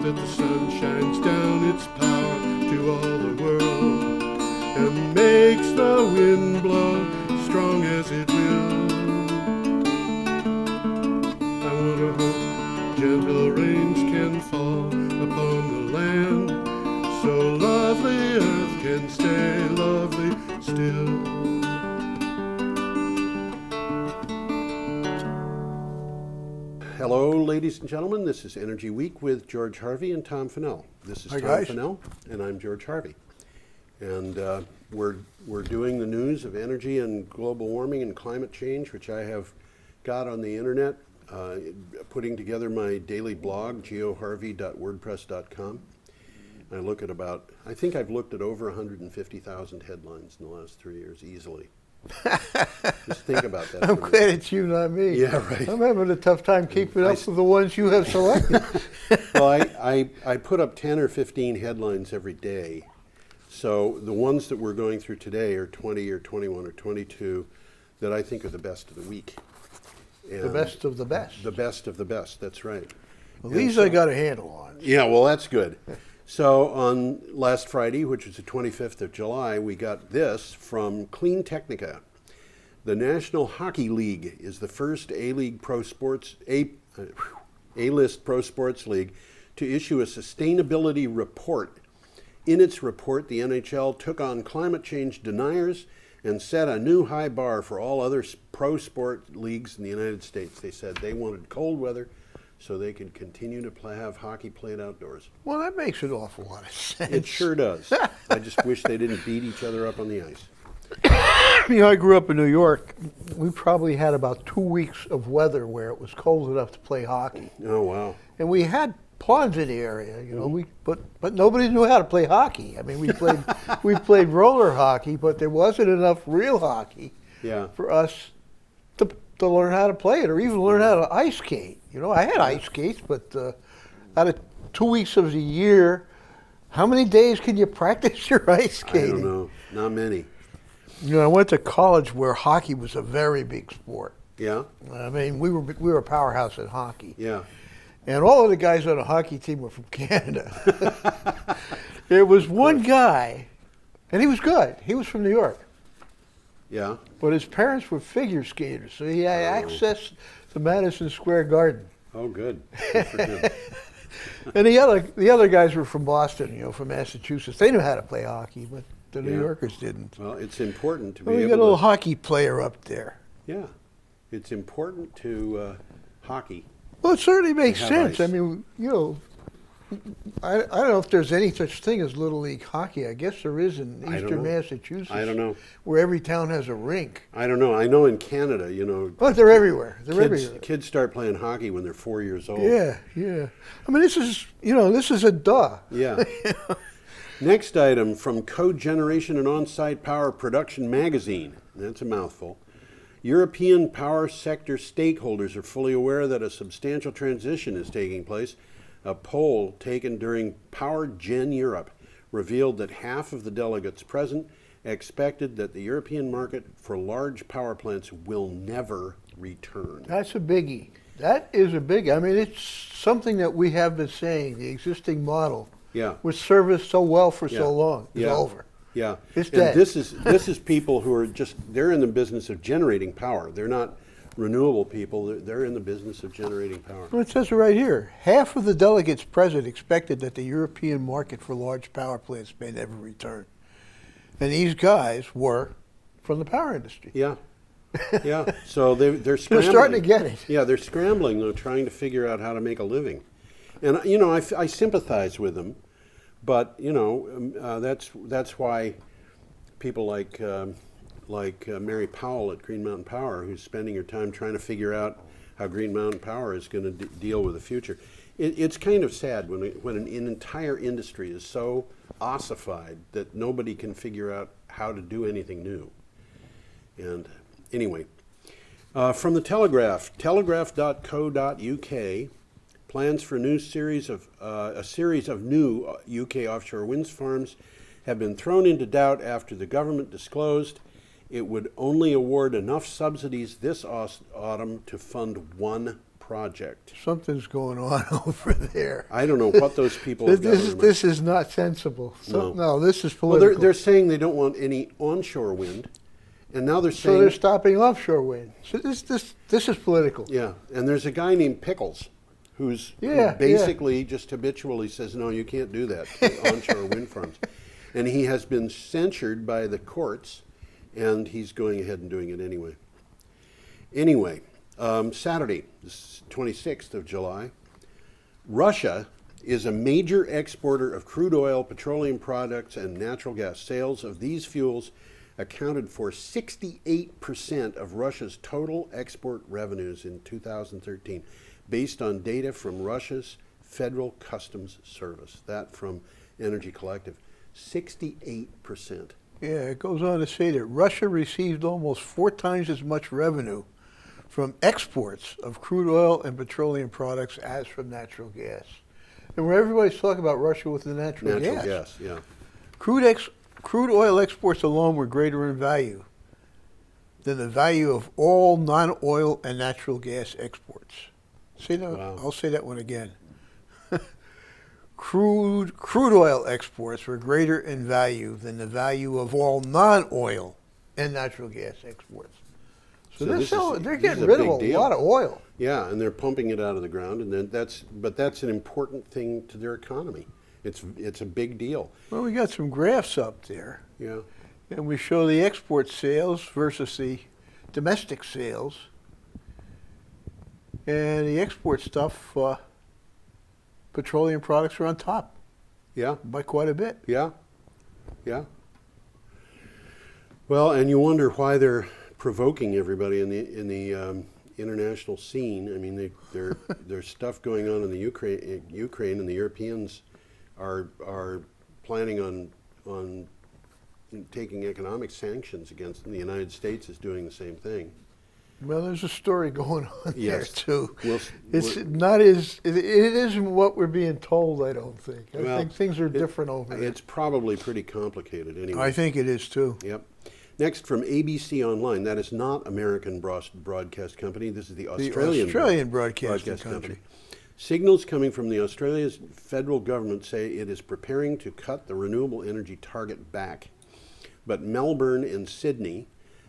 that the sun shines down its power to all the world and makes the wind blow strong as it will. I wonder hope gentle rains can fall upon the land, so lovely earth can stay lovely still. Hello, ladies and gentlemen. This is Energy Week with George Harvey and Tom Finnell. This is Hi, Tom guys. Finnell, and I'm George Harvey. And we're doing the news of energy and global warming and climate change, which I have got on the internet, putting together my daily blog, geoharvey.wordpress.com. I look at I think I've looked at over 150,000 headlines in the last 3 years, easily. Just think about that. I'm glad it's you, not me. Yeah, right. I'm having a tough time keeping up with the ones you have selected. Well, I put up 10 or 15 headlines every day. So the ones that we're going through today are 20 or 21 or 22 that I think are the best of the week. And The best of the best. the best of the best, that's right. Well, And these so- I got a handle on. Yeah, well, that's good. So on last Friday, which was the 25th of July, we got this from Clean Technica. The National Hockey League is the first A-List pro sports league to issue a sustainability report. In its report, the NHL took on climate change deniers and set a new high bar for all other pro sport leagues in the United States. They said they wanted cold weather so they could continue to have hockey played outdoors. Well, that makes an awful lot of sense. It sure does. I just wish they didn't beat each other up on the ice. You know, I grew up in New York. We probably had about 2 weeks of weather where it was cold enough to play hockey. Oh, wow. And we had ponds in the area, you know, but nobody knew how to play hockey. I mean, we played roller hockey, but there wasn't enough real hockey Yeah. for us to learn how to play it or even learn how to ice skate. You know, I had ice skates, but out of 2 weeks of the year, how many days can you practice your ice skating? I don't know. Not many. You know, I went to college where hockey was a very big sport. Yeah? I mean, we were a powerhouse in hockey. Yeah. And all of the guys on the hockey team were from Canada. There was one guy, and he was good. He was from New York. Yeah. But his parents were figure skaters, so he had access to Madison Square Garden. Oh, good. Good for him. And the other guys were from Boston, you know, from Massachusetts. They knew how to play hockey, but the New Yeah. Yorkers didn't. Well, it's important to be Well, we able got a little to... hockey player up there. Yeah. It's important to hockey. Well, it certainly makes have sense. ice. I mean, you know, I don't know if there's any such thing as Little League hockey. I guess there is in I don't eastern know. Massachusetts. I don't know. Where every town has a rink. I don't know. I know in Canada, you know, But they're everywhere. They're everywhere. kids start playing hockey when they're 4 years old. Yeah, yeah. I mean, this is a duh. Yeah. Next item from Code Generation and On-Site Power Production Magazine. That's a mouthful. European power sector stakeholders are fully aware that a substantial transition is taking place. A poll taken during Power Gen Europe revealed that half of the delegates present expected that the European market for large power plants will never return. That's a biggie. That is a biggie. I mean, it's something that we have been saying. The existing model, Yeah. which served us so well for Yeah. so long, is Yeah. over. Yeah, It's and dead. this is people who are they're in the business of generating power. They're not renewable people. They're in the business of generating power. Well, it says it right here. Half of the delegates present expected that the European market for large power plants may never return. And these guys were from the power industry. Yeah, yeah. So they're They're scrambling. starting to get it. Yeah, they're scrambling though, trying to figure out how to make a living. And you know, I sympathize with them, but you know, that's why people like Mary Powell at Green Mountain Power, who's spending her time trying to figure out how Green Mountain Power is going to deal with the future. It's kind of sad when an entire industry is so ossified that nobody can figure out how to do anything new. And anyway, from the Telegraph, telegraph.co.uk, plans for a series of new UK offshore wind farms have been thrown into doubt after the government disclosed it would only award enough subsidies this autumn to fund one project. Something's going on over there. I don't know what those people have got in their mind. This is not sensible. No, this is Well, political. they're saying they don't want any onshore wind, and now they're saying So they're stopping offshore wind. So this is political. yeah. And there's a guy named Pickles, who Yeah, basically just habitually says, no, you can't do that to onshore wind farms, and he has been censured by the courts, and he's going ahead and doing it anyway. Anyway, Saturday, the 26th of July, Russia is a major exporter of crude oil, petroleum products, and natural gas. Sales of these fuels accounted for 68% of Russia's total export revenues in 2013, based on data from Russia's Federal Customs Service. That from Energy Collective. 68%. Yeah, it goes on to say that Russia received almost 4 times as much revenue from exports of crude oil and petroleum products as from natural gas. And where everybody's talking about Russia with the natural gas. Natural gas, yeah. Crude oil exports alone were greater in value than the value of all non-oil and natural gas exports. Say that. Wow. I'll say that one again. Crude oil exports were greater in value than the value of all non-oil and natural gas exports. So they're getting rid of a lot of oil. Yeah, and they're pumping it out of the ground, and then that's an important thing to their economy. It's a big deal. Well, we got some graphs up there, Yeah. and we show the export sales versus the domestic sales. And the export stuff, petroleum products are on top Yeah. by quite a bit. Yeah. Yeah. Well, and you wonder why they're provoking everybody in the international scene. I mean, there's stuff going on in the Ukraine, and the Europeans are planning on taking economic sanctions against them. The United States is doing the same thing. Well, there's a story going on there too. It isn't what we're being told. I don't think. I think things are different over there. It's probably pretty complicated anyway. I think it is too. Yep. Next, from ABC Online, that is not American Broadcast Company. This is the Australian Broadcasting Company. Signals coming from the Australia's federal government say it is preparing to cut the renewable energy target back. But Melbourne and Sydney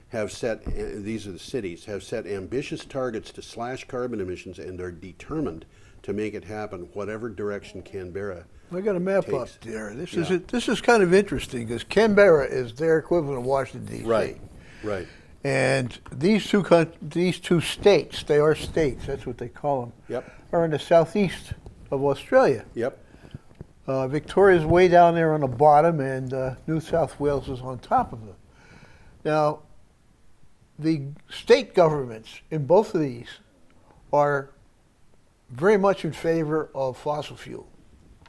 have set, these are the cities, have set ambitious targets to slash carbon emissions and are determined to make it happen whatever direction Canberra I got a map takes. up there. This is kind of interesting because Canberra is their equivalent of Washington D.C. Right. And these two states, they are states. That's what they call them. Yep. Are in the southeast of Australia. Yep. Victoria's way down there on the bottom, and New South Wales is on top of them. Now, the state governments in both of these are very much in favor of fossil fuel.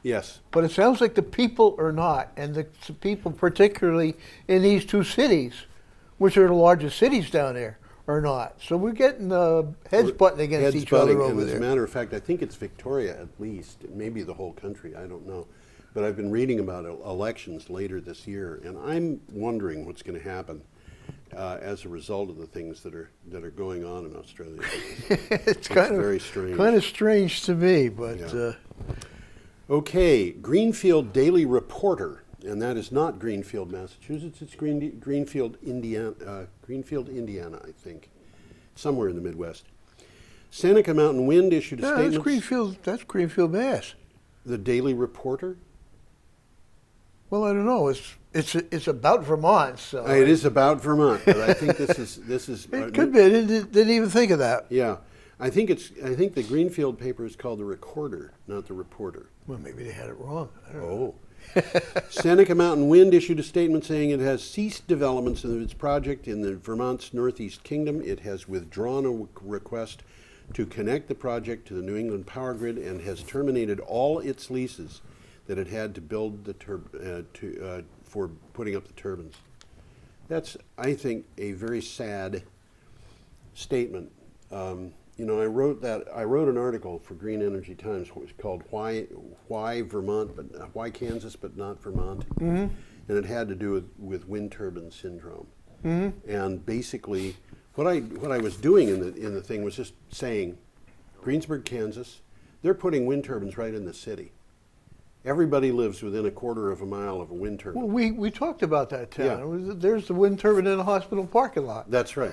Yes. But it sounds like the people are not, and the people, particularly in these two cities, which are the largest cities down there, are not. So we're getting heads butting against each other over there. As a matter of fact, I think it's Victoria at least, maybe the whole country, I don't know. But I've been reading about elections later this year, and I'm wondering what's going to happen as a result of the things that are going on in Australia. It's very strange. Kind of strange to me, but. Yeah. Okay, Greenfield Daily Reporter, and that is not Greenfield, Massachusetts. It's Greenfield, Indiana. Greenfield, Indiana, I think, somewhere in the Midwest. Seneca Mountain Wind issued a statement. That's Greenfield, Mass. The Daily Reporter. Well, I don't know. It's about Vermont, so It is about Vermont, but I think this is. It could be. I didn't even think of that. Yeah, I think the Greenfield paper is called the Recorder, not the Reporter. Well, maybe they had it wrong. I don't know. Seneca Mountain Wind issued a statement saying it has ceased developments of its project in the Vermont's Northeast Kingdom. It has withdrawn a request to connect the project to the New England power grid and has terminated all its leases that it had to build for putting up the turbines. That's, I think, a very sad statement. I wrote an article for Green Energy Times, which was called "Why Vermont, but Why Kansas, but Not Vermont," and it had to do with wind turbine syndrome. And basically, what I was doing in the thing was just saying, Greensburg, Kansas. They're putting wind turbines right in the city. Everybody lives within a quarter of a mile of a wind turbine. Well, we talked about that town. Yeah. There's the wind turbine in the hospital parking lot. That's right.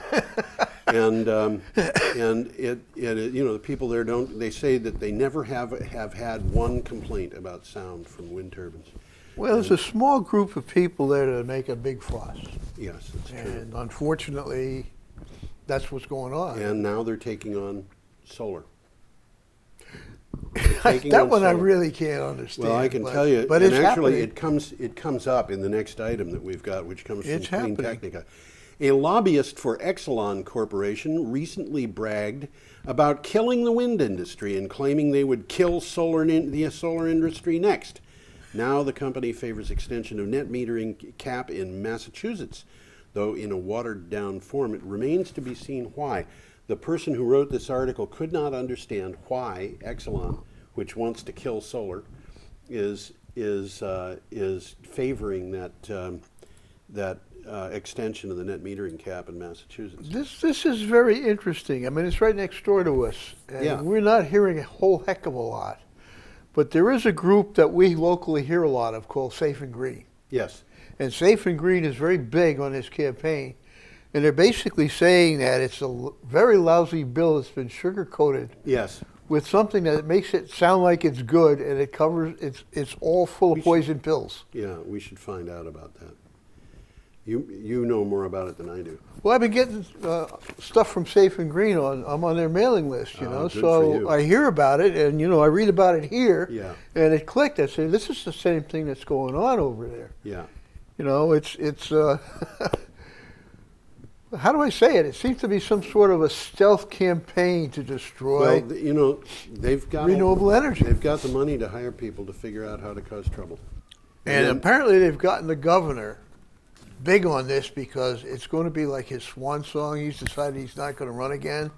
and the people there they say that they never have had one complaint about sound from wind turbines. Well, there's a small group of people there that make a big fuss. Yes, that's true. And unfortunately, that's what's going on. And now they're taking on solar. That one I really can't understand. Well, I can tell you, but and it's actually happening. it comes up in the next item that we've got, which comes from It's Clean happening. Technica. A lobbyist for Exelon Corporation recently bragged about killing the wind industry and claiming they would kill the solar industry next. Now the company favors extension of net metering cap in Massachusetts, though in a watered-down form. It remains to be seen why. The person who wrote this article could not understand why Exelon, which wants to kill solar, is favoring that extension of the net metering cap in Massachusetts. This is very interesting. I mean, it's right next door to us, and Yeah. we're not hearing a whole heck of a lot. But there is a group that we locally hear a lot of called Safe and Green. Yes. And Safe and Green is very big on this campaign. And they're basically saying that it's a very lousy bill that's been sugar-coated Yes. with something that makes it sound like it's good, and it covers, it's all full of poison pills. Yeah, we should find out about that. You know more about it than I do. Well, I've been getting stuff from Safe and Green I'm on their mailing list, you know, good for so you. I hear about it, and, I read about it here, Yeah. and it clicked. I say, this is the same thing that's going on over there. Yeah. It's how do I say it? It seems to be some sort of a stealth campaign to destroy Well, they've got renewable energy. They've got the money to hire people to figure out how to cause trouble. And then- apparently they've gotten the governor big on this because it's going to be like his swan song. He's decided he's not going to run again.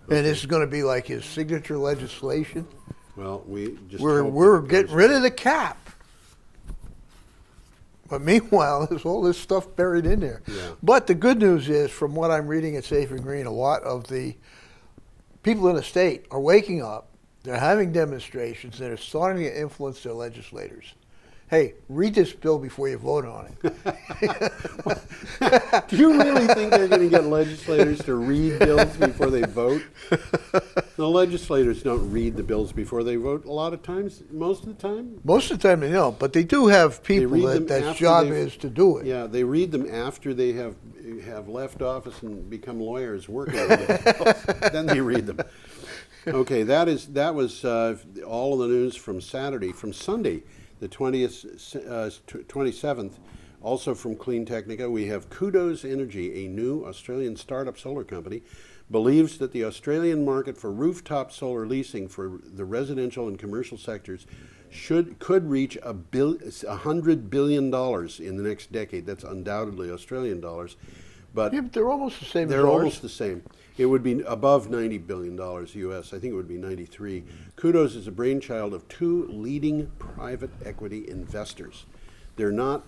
And this is going to be like his signature legislation. Well, we just We're hope that getting goes- rid of the cap. But meanwhile, there's all this stuff buried in there. Yeah. But the good news is, from what I'm reading at Safe and Green, a lot of the people in the state are waking up. They're having demonstrations. And they're starting to influence their legislators. Hey, read this bill before you vote on it. Do you really think they're going to get legislators to read bills before they vote? The legislators don't read the bills before they vote a lot of times, most of the time. Most of the time they don't, but they do have people read them that's after job they've- is to do it. Yeah, they read them after they have left office and become lawyers working on the bills. Then they read them. Okay, that was all of the news from Sunday, the 27th. Also from Clean Technica, we have Kudos Energy, a new Australian startup solar company, believes that the Australian market for rooftop solar leasing for the residential and commercial sectors could reach $100 billion in the next decade. That's undoubtedly Australian dollars, but Yeah, but they're almost the same as they're ours. almost the same. It would be above $90 billion US. I think it would be 93. Kudos is a brainchild of two leading private equity investors. They're not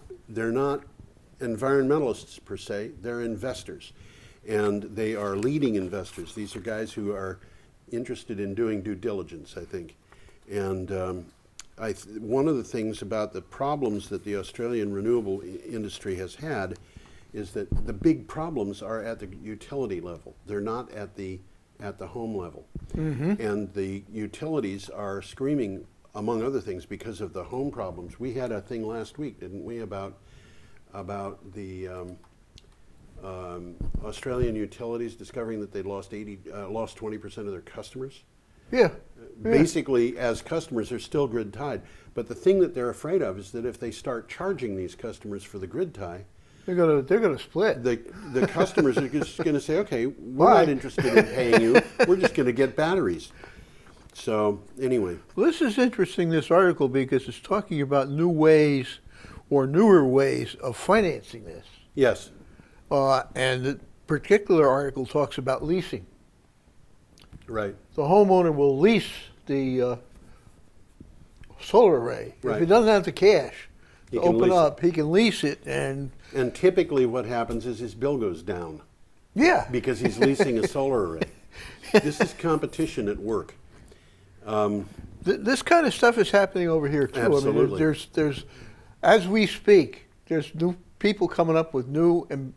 environmentalists per se, they're investors. And they are leading investors. These are guys who are interested in doing due diligence, I think. And one of the things about the problems that the Australian renewable industry has had is that the big problems are at the utility level. They're not at the home level. Mm-hmm. And the utilities are screaming, among other things, because of the home problems. We had a thing last week, didn't we, about the Australian utilities discovering that they'd lost 20% of their customers. Yeah. Basically, as customers, they're still grid tied. But the thing that they're afraid of is that if they start charging these customers for the grid tie, They're gonna split. the customers are just going to say, okay, we're Bye. not interested in paying you. We're just going to get batteries. So anyway, Well, this is interesting, this article, because it's talking about new ways or newer ways of financing this. yes, And the particular article talks about leasing. right, The homeowner will lease the solar array. If he Right. doesn't have the cash He to can open lease up, he can lease it, and and typically what happens is his bill goes down yeah. because he's leasing a solar array. This is competition at work. This kind of stuff is happening over here too. Absolutely. I mean, there's as we speak, there's new people coming up with new and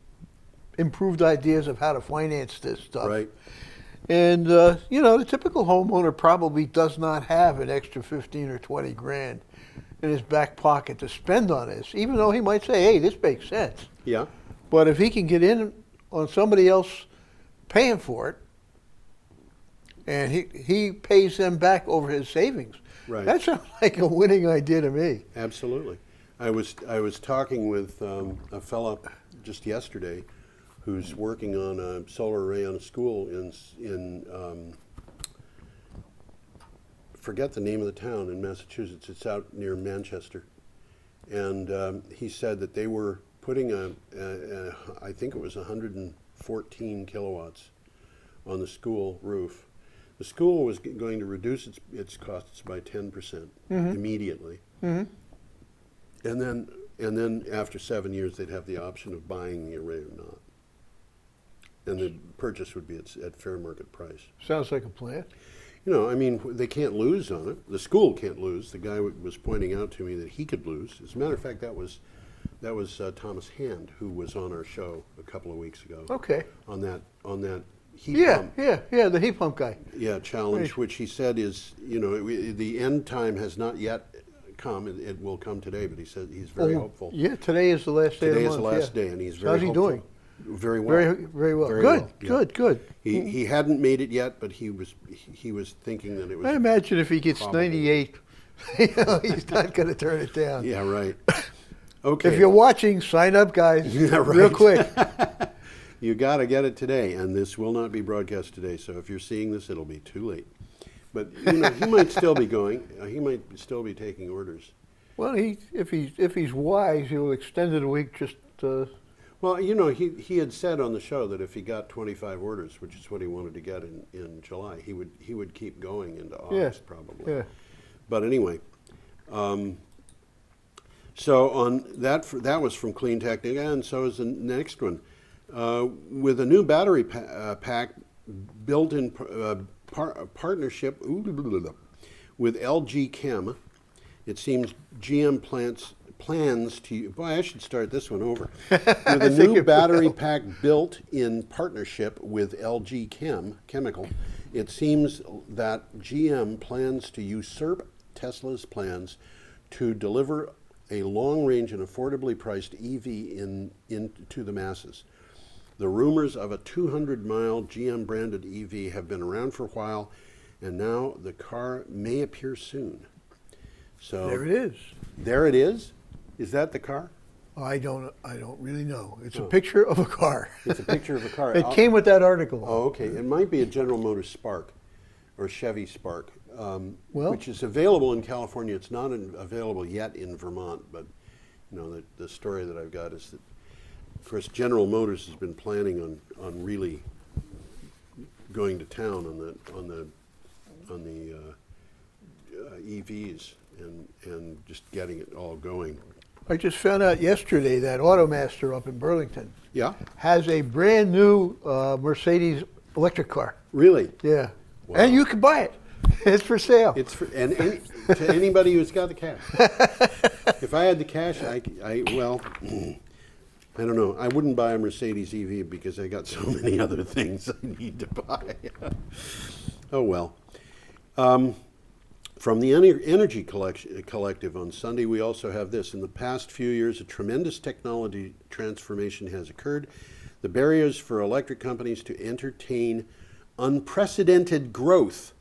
improved ideas of how to finance this stuff. Right. And you know, the typical homeowner probably does not have an extra 15 or 20 grand in his back pocket to spend on this, even though he might say, "Hey, this makes sense." Yeah. But if he can get in on somebody else paying for it, and he pays them back over his savings, Right. that sounds like a winning idea to me. Absolutely. I was talking with a fella just yesterday who's working on a solar array on a school in forget the name of the town in Massachusetts. It's out near Manchester, and he said that they were putting I think it was 114 kilowatts on the school roof. The school was going to reduce its costs by 10% immediately, and then after 7 years they'd have the option of buying the array or not, and the purchase would be at fair market price. Sounds like a plan. You know, I mean, they can't lose on it. The school can't lose. The guy was pointing out to me that he could lose. As a matter of fact, that was Thomas Hand, who was on our show a couple of weeks ago. Okay. On that heat pump. Yeah, the heat pump guy. Yeah, challenge, Right. which he said is, you know, the end time has not yet come. It will come today, but he said he's very hopeful. Yeah, today is the last day Today of is the the month. last day, and he's So very how's he hopeful. doing? Very well. Very well. Very Good, well, yeah. good. He hadn't made it yet, but he was thinking that it was. I imagine if he gets probable. 98, you know, he's not going to turn it down. Yeah, right. Okay. If you're watching, sign up, guys. Yeah, right. Real quick. You got to get it today, and this will not be broadcast today. So if you're seeing this, it'll be too late. But you know, he might still be going. He might still be taking orders. Well, if he's wise, he'll extend it a week. Just Well, you know, he had said on the show that if he got 25 orders, which is what he wanted to get in July, he would keep going into August probably. yeah. But anyway, so on that was from Clean Technica, and so is the next one. With a new battery pack built in partnership with LG Chem, it seems GM plans to. Boy, I should start this one over. With a new battery pack built in partnership with LG Chemical, it seems that GM plans to usurp Tesla's plans to deliver a long-range and affordably priced EV into the masses. The rumors of a 200-mile GM-branded EV have been around for a while, and now the car may appear soon. So There it is. There it is. Is that the car? I don't really know. It's a picture of a car. It's a picture of a car. It came with that article. Oh, okay. It might be a General Motors Spark or Chevy Spark, which is available in California. It's not available yet in Vermont, but you know the story that I've got is that, of course, General Motors has been planning on really going to town on the EVs and just getting it all going. I just found out yesterday that Automaster up in Burlington Yeah, has a brand new Mercedes electric car. really. Yeah. Wow. And you can buy it. It's for sale. It's for to anybody who's got the cash. If I had the cash, well, I don't know. I wouldn't buy a Mercedes EV because I got so many other things I need to buy. Oh well. From the Energy Collective on Sunday, we also have this. In the past few years, a tremendous technology transformation has occurred. The barriers for electric companies to entertain unprecedented growth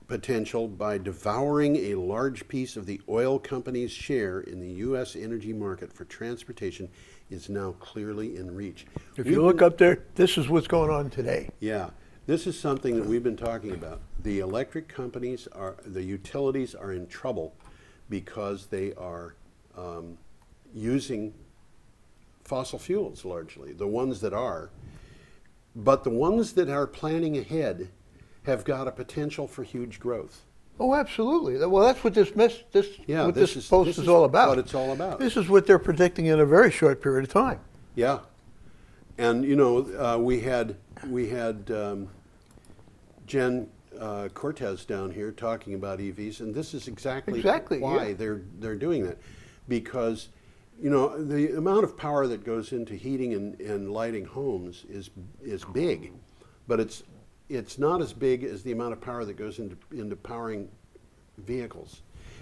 potential by devouring a large piece of the oil company's share in the U.S. energy market for transportation is now clearly in reach. If you look up there, this is what's going on today. Yeah, this is something that we've been talking about. The electric companies the utilities are in trouble because they are using fossil fuels largely, the ones that are. But the ones that are planning ahead have got a potential for huge growth. Oh, absolutely. Well, that's what this post is all about. What it's all about. This is what they're predicting in a very short period of time. Yeah, and you know we had Jen Cortez down here talking about EVs, and this is exactly why they're doing that, because the amount of power that goes into heating and lighting homes is big, but it's not as big as the amount of power that goes into powering vehicles.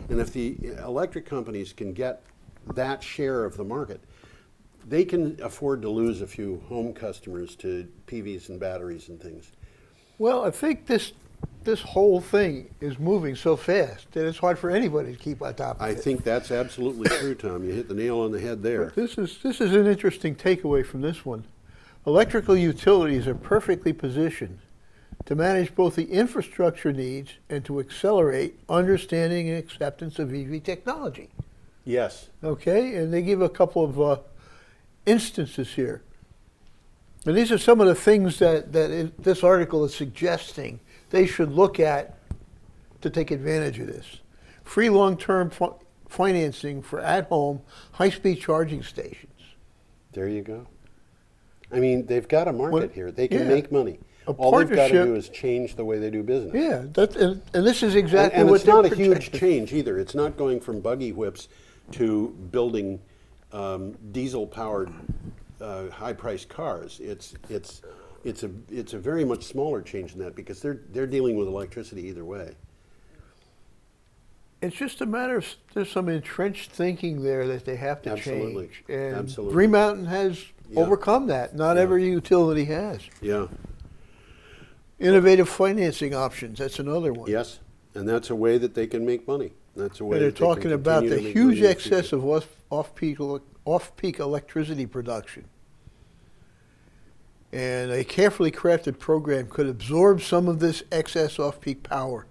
And if the electric companies can get that share of the market, they can afford to lose a few home customers to PVs and batteries and things. Well, I think this whole thing is moving so fast that it's hard for anybody to keep on top of it. I think that's absolutely true, Tom. You hit the nail on the head there. But this is an interesting takeaway from this one. Electrical utilities are perfectly positioned to manage both the infrastructure needs and to accelerate understanding and acceptance of EV technology. Yes. Okay, and they give a couple of instances here. And these are some of the things that this article is suggesting they should look at to take advantage of this. Free long-term financing for at-home high-speed charging stations. There you go. I mean, they've got a market here. They can make money. All they've got to do is change the way they do business. Yeah, and this is exactly and what it's not a huge change either. It's not going from buggy whips to building diesel-powered high-priced cars. It's a very much smaller change than that, because they're dealing with electricity either way. It's just a matter of there's some entrenched thinking there that they have to change. And Absolutely. Green Mountain has overcome that. Not every utility has. Yeah. Innovative financing options, that's another one. Yes, and that's a way that they can make money. That's a way. And they're that they talking can about continue the to make huge money in the excess future. of off-peak electricity production. And a carefully crafted program could absorb some of this excess off-peak power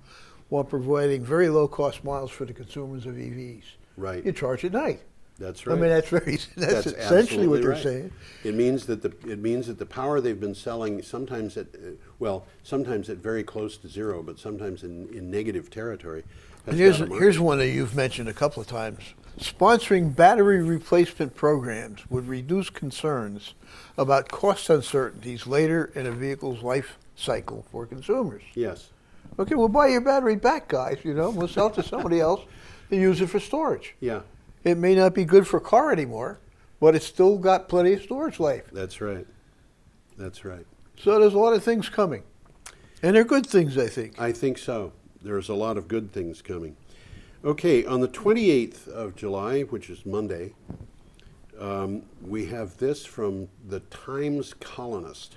while providing very low-cost miles for the consumers of EVs. Right. You charge at night. That's right. I mean, that's essentially what they're saying. It means that the power they've been selling sometimes at very close to zero, but sometimes in negative territory. And here's one that you've mentioned a couple of times. Sponsoring battery replacement programs would reduce concerns about cost uncertainties later in a vehicle's life cycle for consumers. Yes. Okay, we'll buy your battery back, guys. We'll sell it to somebody else and use it for storage. Yeah. It may not be good for a car anymore, but it's still got plenty of storage life. That's right. That's right. So there's a lot of things coming. And they're good things, I think. I think so. There's a lot of good things coming. Okay, on the 28th of July, which is Monday, we have this from the Times Colonist.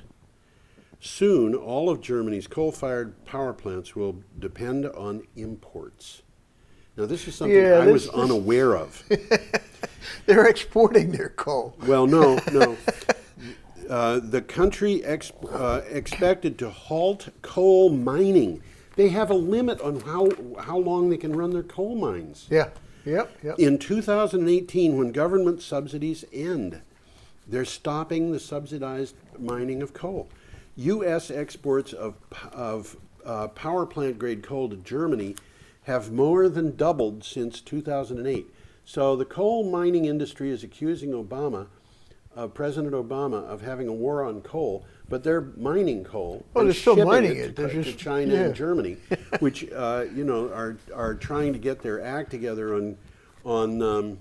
Soon, all of Germany's coal-fired power plants will depend on imports. Now, this is something I was unaware of. They're exporting their coal. Well, no. The country expected to halt coal mining. They have a limit on how long they can run their coal mines. Yeah. Yep. In 2018, when government subsidies end, they're stopping the subsidized mining of coal. U.S. exports of power plant grade coal to Germany have more than doubled since 2008. So the coal mining industry is accusing President Obama, of having a war on coal, but they're mining coal. Oh, they're still shipping mining it it. to China and Germany, which are trying to get their act together on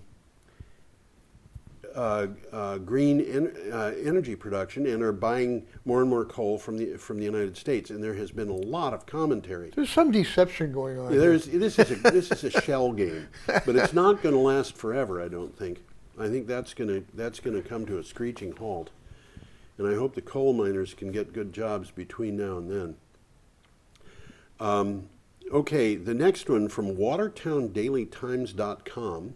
green energy production, and are buying more and more coal from the United States. And there has been a lot of commentary. There's some deception going on. Yeah, this is a shell game, but it's not going to last forever, I don't think. I think that's going to come to a screeching halt, and I hope the coal miners can get good jobs between now and then. Okay, the next one from WatertownDailyTimes.com.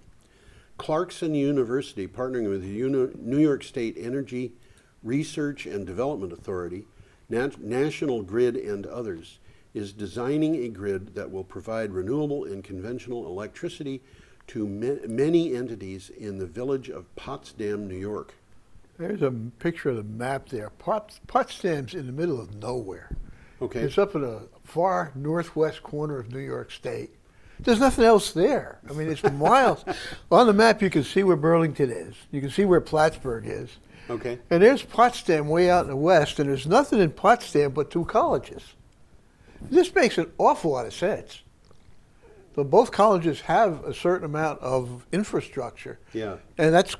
Clarkson University, partnering with the New York State Energy Research and Development Authority, National Grid, and others, is designing a grid that will provide renewable and conventional electricity to many entities in the village of Potsdam, New York. There's a picture of the map there. Potsdam's in the middle of nowhere. Okay. It's up in a far northwest corner of New York State. There's nothing else there. I mean, it's miles. On the map, you can see where Burlington is. You can see where Plattsburgh is. Okay. And there's Potsdam way out in the west, and there's nothing in Potsdam but two colleges. This makes an awful lot of sense. So both colleges have a certain amount of infrastructure. Yeah. And that's,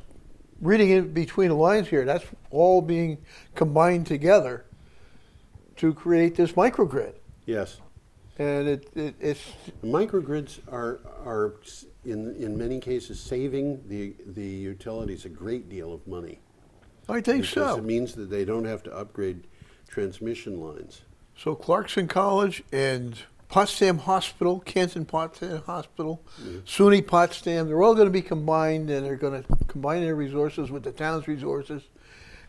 reading in between the lines here, that's all being combined together to create this microgrid. Yes. And it's Microgrids are in many cases saving the utilities a great deal of money. I think Because so. it means that they don't have to upgrade transmission lines. So Clarkson College and Potsdam Hospital, Canton Potsdam Hospital, SUNY Potsdam, they're all going to be combined, and they're going to combine their resources with the town's resources.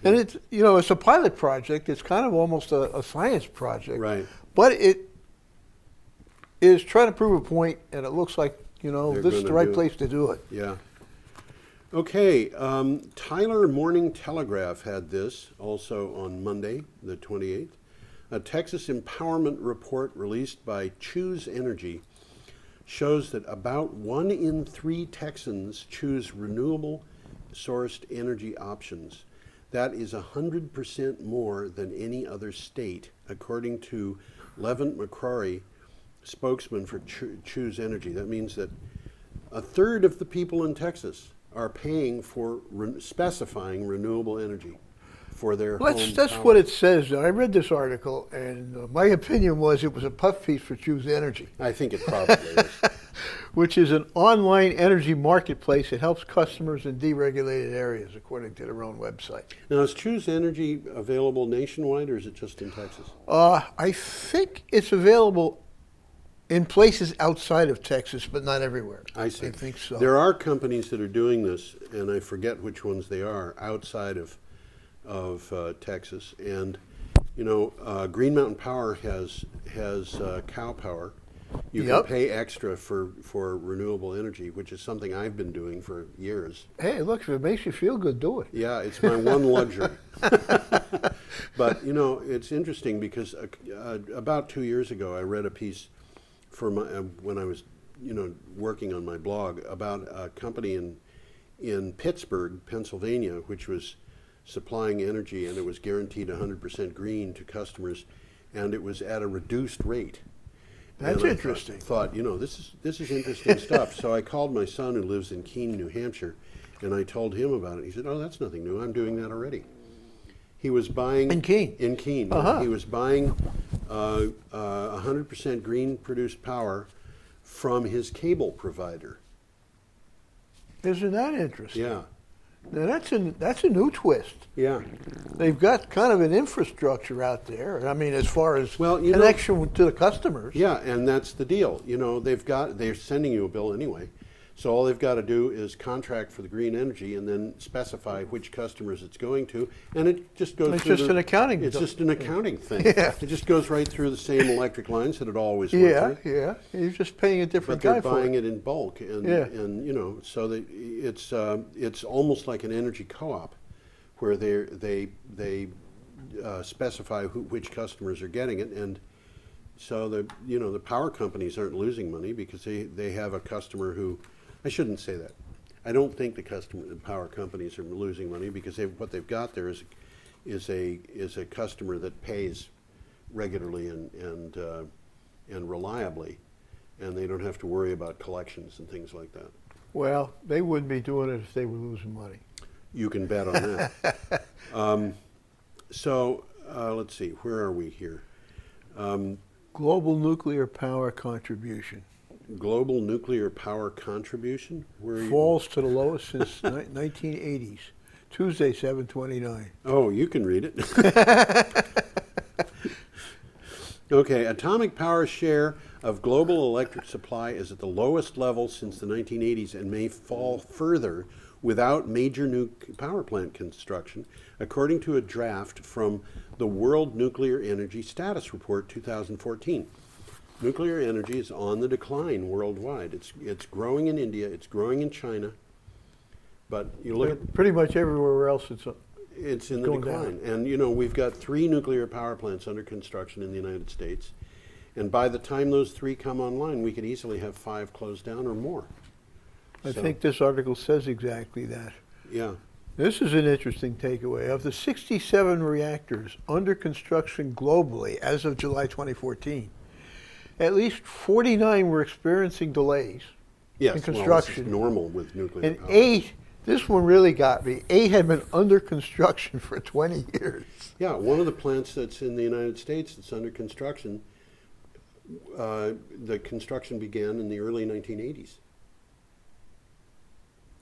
And it's, you know, it's a pilot project. It's kind of almost a science project. Right. But it is trying to prove a point, and it looks like, you know, They're this is the gonna right do it. place to do it. Yeah. Okay, Tyler Morning Telegraph had this also on Monday, the 28th. A Texas Empowerment Report released by Choose Energy shows that about 1 in 3 Texans choose renewable sourced energy options. That is 100% more than any other state, according to Levant McCrory, spokesman for Choose Energy. That means that a third of the people in Texas are paying for specifying renewable energy for their home That's power. what it says. I read this article, and my opinion was it was a puff piece for Choose Energy, I think it probably is. which is an online energy marketplace that helps customers in deregulated areas, according to their own website. Now, is Choose Energy available nationwide, or is it just in Texas? I think it's available in places outside of Texas, but not everywhere. I see. I think so. There are companies that are doing this, and I forget which ones they are, outside of Texas. And, you know, Green Mountain Power has cow power. You Yep. can pay extra for renewable energy, which is something I've been doing for years. Hey, look, if it makes you feel good, do it. Yeah, it's my one luxury. But, you know, it's interesting because about 2 years ago, I read a piece for when I was, you know, working on my blog about a company in Pittsburgh, Pennsylvania, which was supplying energy, and it was guaranteed 100% green to customers, and it was at a reduced rate. That's And I interesting. thought, you know, this is interesting stuff. So I called my son, who lives in Keene, New Hampshire, and I told him about it. He said, "Oh, that's nothing new. I'm doing that already." He was buying In Keene? In Keene, Uh-huh. he was buying 100% green produced power from his cable provider. Isn't that interesting? Yeah, Now that's a new twist. yeah. They've got kind of an infrastructure out there. I mean, as far as Well, you know- connection to the customers. Yeah, and that's the deal. You know, they're sending you a bill anyway. So all they've got to do is contract for the green energy and then specify which customers it's going to, and it just goes It's through just an accounting It's thing. just an accounting thing. Yeah. It just goes right through the same electric lines that it always went Yeah, through. yeah. You're just paying a But different they're guy for buying it. it in bulk, and Yeah. you know, so it's almost like an energy co-op, where they specify which customers are getting it, and so the power companies aren't losing money because they have a customer who, I shouldn't say that. I don't think the power companies are losing money because what they've got there is a customer that pays regularly and reliably, and they don't have to worry about collections and things like that. Well, they wouldn't be doing it if they were losing money. You can bet on that. So let's see, where are we here? Global nuclear power contribution Global nuclear power contribution? Where are you? falls to the lowest since 1980s. Tuesday, 7/29. Oh, you can read it. Okay, atomic power share of global electric supply is at the lowest level since the 1980s and may fall further without major new power plant construction, according to a draft from the World Nuclear Energy Status Report 2014. Nuclear energy is on the decline worldwide. It's growing in India, it's growing in China, but you look at Pretty much everywhere else it's in the going decline. down. And, you know, we've got 3 nuclear power plants under construction in the United States. And by the time those 3 come online, we could easily have 5 closed down or more. I So, think this article says exactly that. Yeah. This is an interesting takeaway. Of the 67 reactors under construction globally as of July 2014, at least 49 were experiencing delays Yes, in well, this construction. is normal with nuclear And power. 8, this one really got me, 8 had been under construction for 20 years. Yeah, one of the plants that's in the United States that's under construction, the construction began in the early 1980s.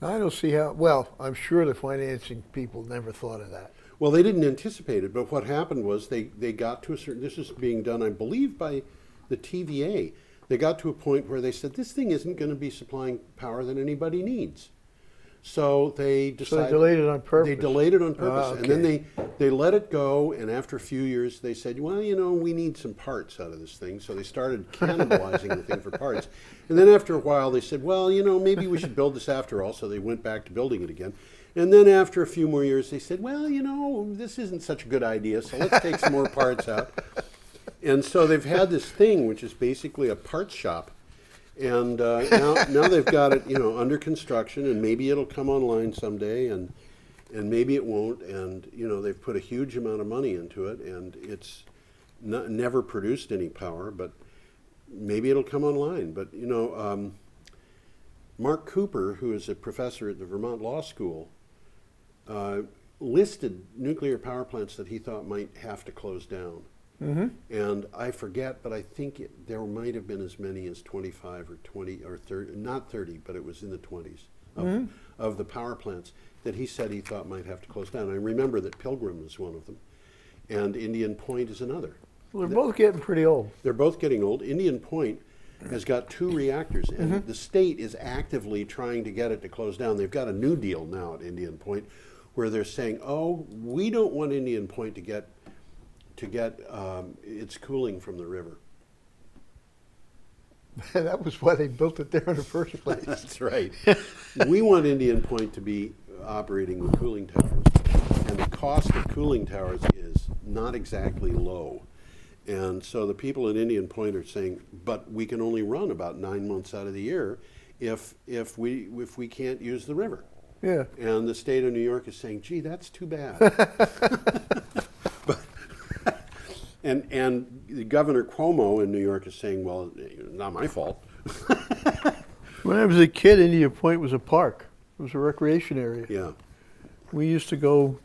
I don't see how, well, I'm sure the financing people never thought of that. Well, they didn't anticipate it, but what happened was they got to a certain, this is being done, I believe, by the TVA. They got to a point where they said, this thing isn't going to be supplying power that anybody needs. So they decided. So they delayed it on purpose? They delayed it on purpose. Ah, okay. And then they let it go, and after a few years they said, well, you know, we need some parts out of this thing. So they started cannibalizing the thing for parts. And then after a while they said, well, you know, maybe we should build this after all. So they went back to building it again. And then after a few more years they said, well, you know, this isn't such a good idea, so let's take some more parts out. And so they've had this thing, which is basically a parts shop. And now they've got it, you know, under construction, and maybe it'll come online someday, and maybe it won't. And you know, they've put a huge amount of money into it, and it's never produced any power, but maybe it'll come online. But you know, Mark Cooper, who is a professor at the Vermont Law School, listed nuclear power plants that he thought might have to close down. Mm-hmm. And I forget, but I think there might have been as many as 25 or 20 or 30, not 30, but it was in the 20s of the power plants that he said he thought might have to close down. I remember that Pilgrim is one of them, and Indian Point is another. Well, they're both getting pretty old. They're both getting old. Indian Point has got 2 reactors, and the state is actively trying to get it to close down. They've got a new deal now at Indian Point where they're saying, oh, we don't want Indian Point to get its cooling from the river. That was why they built it there in the first place. That's right. We want Indian Point to be operating with cooling towers, and the cost of cooling towers is not exactly low. And so the people at Indian Point are saying, but we can only run about 9 months out of the year if we can't use the river. Yeah. And the state of New York is saying, gee, that's too bad. And Governor Cuomo in New York is saying, well, not my fault. When I was a kid, Indian Point was a park. It was a recreation area. Yeah, We used to go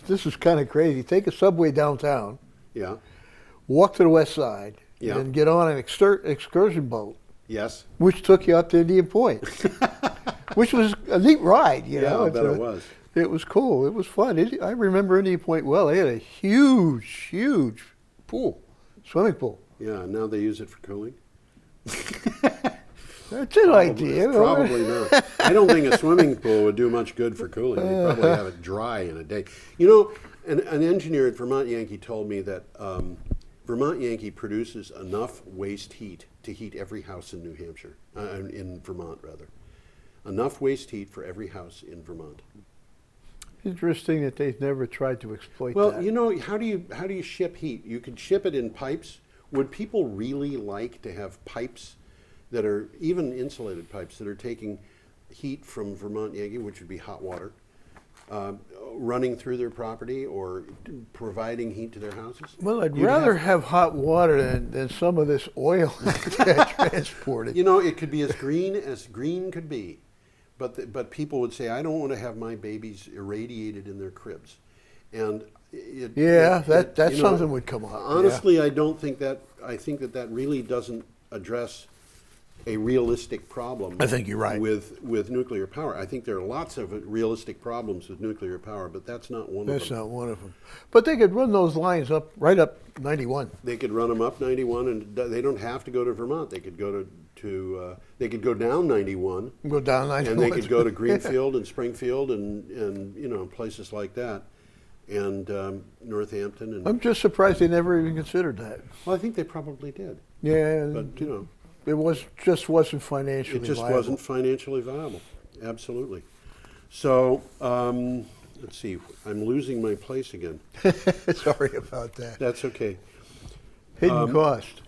this is kind of crazy, take a subway downtown, yeah, walk to the west side, Yeah. and get on an excursion boat, yes. which took you up to Indian Point, which was a neat ride, you know. I bet it was. It was cool. It was fun. I remember Indian Point well. They had a huge, huge pool, swimming pool. Yeah, now they use it for cooling. That's an idea. Probably not. I don't think a swimming pool would do much good for cooling. They'd probably have it dry in a day. You know, an engineer at Vermont Yankee told me that Vermont Yankee produces enough waste heat to heat every house in New Hampshire, in Vermont rather. Enough waste heat for every house in Vermont. Interesting that they've never tried to exploit that. Well, you know, how do you ship heat? You could ship it in pipes. Would people really like to have pipes that are, even insulated pipes, that are taking heat from Vermont Yankee, which would be hot water, running through their property or providing heat to their houses? Well, I'd You'd rather have hot water than some of this oil that's transported. You know, it could be as green could be, but people would say, I don't want to have my babies irradiated in their cribs. And that's something would come up. Honestly, I don't think that. I think that really doesn't address a realistic problem. I think you're right. With nuclear power. I think there are lots of realistic problems with nuclear power, but that's not one of them. That's not one of them. But they could run those lines right up 91. They could run them up 91, and they don't have to go to Vermont. They could go they could go down 91. Go down 91. And they could go to Greenfield and Springfield and you know, places like that. And Northampton. And I'm just surprised they never even considered that. well, I think they probably did. Yeah, But you know, it wasn't financially it just viable. wasn't financially viable. Absolutely. So let's see. I'm losing my place again. Sorry about that. That's okay. Hidden cost.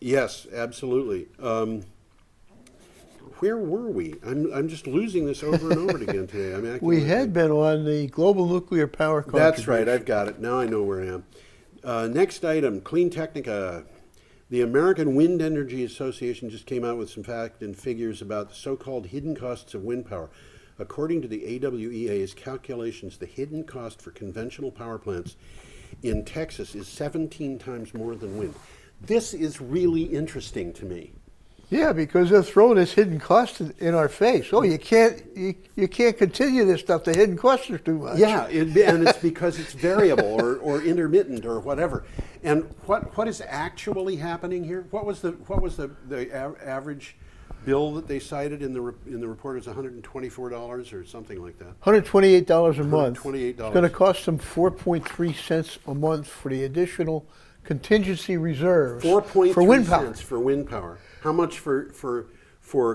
Yes, absolutely. Where were we? I'm just losing this over and over again today. I'm acting We like had been on the global nuclear power contribution. That's right. I've got it now. I know where I am. Next item, Clean Technica. The American Wind Energy Association just came out with some facts and figures about the so-called hidden costs of wind power. According to the AWEA's calculations, the hidden cost for conventional power plants in Texas is 17 times more than wind. This is really interesting to me. Yeah, because they're throwing this hidden cost in our face. Oh, you can't continue this stuff. The hidden costs are too much. Yeah, and it's because it's variable or intermittent or whatever. And what is actually happening here? What was the average bill that they cited in the report? Is $124 or something like that. $128 a month. $128. It's going to cost them 4.3 cents a month for the additional contingency reserves 4.3 for wind power. cents for wind power. How much for